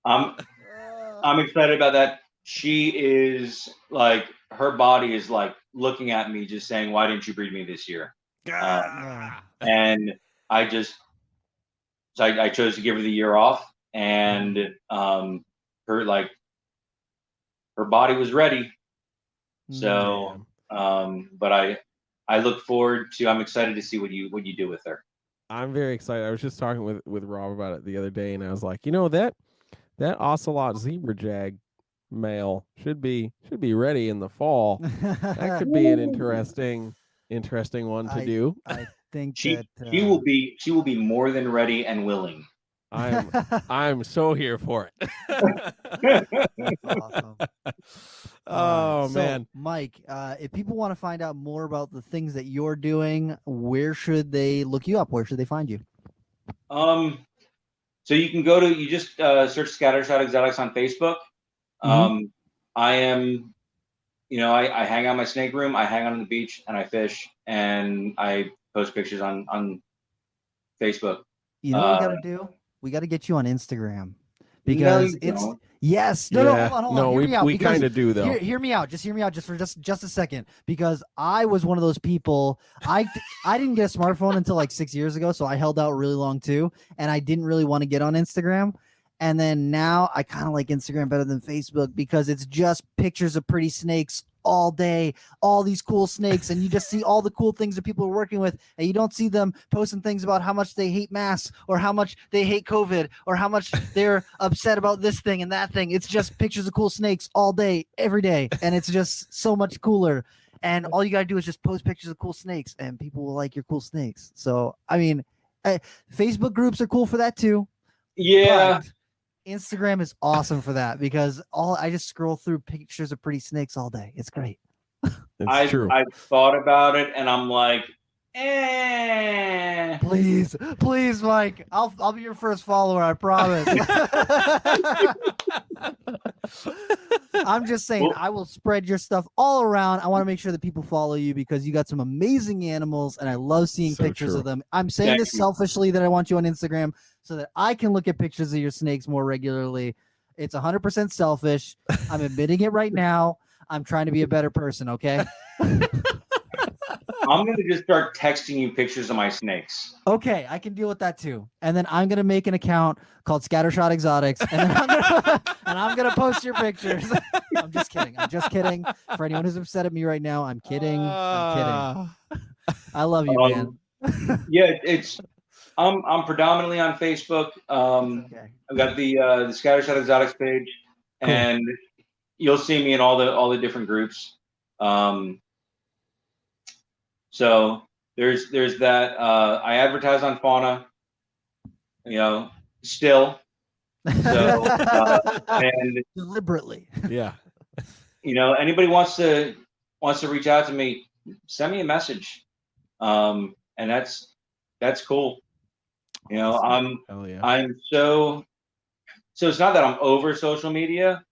I'm excited about that. She is like, her body is like looking at me, just saying, "Why didn't you breed me this year?" And I chose to give her the year off, and her body was ready. So, but I look forward to. I'm excited to see what you do with her. I'm very excited. I was just talking with Rob about it the other day, and I was like, that ocelot zebra jag male should be ready in the fall. That could be an interesting one to do. I think she will be more than ready and willing. I'm so here for it. That's awesome. Oh man, Mike, if people want to find out more about the things that you're doing, where should they look you up? Where should they find you? So you can go to, you just search Scattershot Exotics on Facebook. I am, I hang out in my snake room, I hang out on the beach, and I fish, and I post pictures on Facebook. You know what we got to do? We got to get you on Instagram, because hold on. We kind of do though. Hear me out for just a second, because I was one of those people. I didn't get a smartphone until like 6 years ago, so I held out really long too, and I didn't really want to get on Instagram. And then now I kind of like Instagram better than Facebook, because it's just pictures of pretty snakes all day, all these cool snakes, and you just see all the cool things that people are working with, and you don't see them posting things about how much they hate masks, or how much they hate COVID, or how much they're upset about this thing and that thing. It's just pictures of cool snakes all day, every day, and it's just so much cooler. And all you gotta do is just post pictures of cool snakes, and people will like your cool snakes. So I mean, Facebook groups are cool for that too. Yeah. But Instagram is awesome for that, because I just scroll through pictures of pretty snakes all day. It's great. It's true. I thought about it, and I'm like, Please, Mike. I'll be your first follower, I promise. I'm just saying, I will spread your stuff all around. I want to make sure that people follow you, because you got some amazing animals, and I love seeing pictures of them. I'm saying this selfishly, that I want you on Instagram so that I can look at pictures of your snakes more regularly. It's 100% selfish. I'm admitting it right now. I'm trying to be a better person, okay? I'm gonna just start texting you pictures of my snakes. Okay, I can deal with that too. And then I'm gonna make an account called Scattershot Exotics, and then I'm gonna post your pictures. I'm just kidding. I'm just kidding. For anyone who's upset at me right now, I'm kidding. I'm kidding. I love you, man. Yeah, I'm predominantly on Facebook. Okay. I've got the Scattershot Exotics page, Cool. and you'll see me in all the different groups. So there's that. I advertise on fauna, still. So and Deliberately. Yeah. Anybody wants to reach out to me, send me a message. And that's cool. Hell yeah. I'm so it's not that I'm over social media,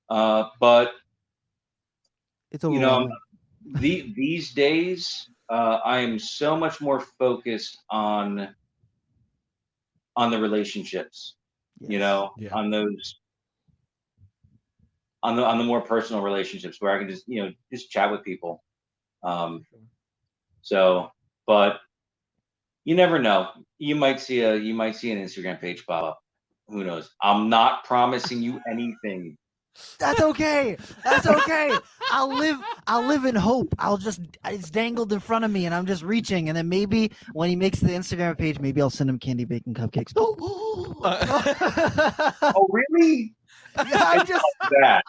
but It's overwhelming. these days I am so much more focused on the relationships, Yes. Yeah. on those on the more personal relationships where I can just chat with people. So, but you never know. You might see an Instagram page pop up. Who knows? I'm not promising you anything. That's okay. That's okay. I'll live in hope. It's dangled in front of me and I'm just reaching. And then maybe when he makes the Instagram page, maybe I'll send him candy bacon cupcakes. Oh, really? Yeah, That.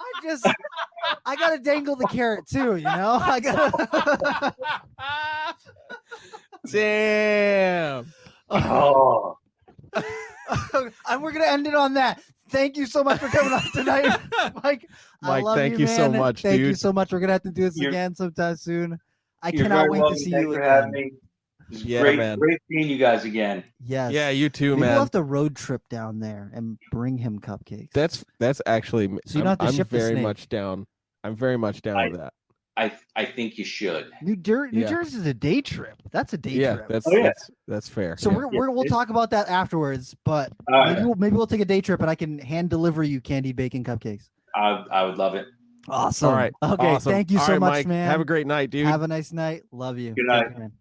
I gotta dangle the carrot too, I gotta Damn. Oh. And we're gonna end it on that. Thank you so much for coming on tonight, Mike. I love thank you so man. much, Thank you dude. so much. We're gonna have to do this You're- again sometime soon. I You're cannot very wait welcome. to see Thanks you for again. having me. It's Yeah, great, man. great seeing you guys again. Yes. Yeah, you too, Maybe man. we'll have to road trip down there and bring him cupcakes. That's actually. So you don't have to I'm ship the very snake. much down. I'm very much down with that. I think you should. New Yeah. Jersey is a day trip. That's a day Yeah, trip. that's fair. So Yeah. we'll talk about that afterwards. But All right. maybe we'll take a day trip and I can hand deliver you candy bacon cupcakes. I would love it. Awesome. All right. Okay. Awesome. Thank you All so right, much, Mike. man. Have a great night, dude. Have a nice night. Love you. Good Take night. care, man.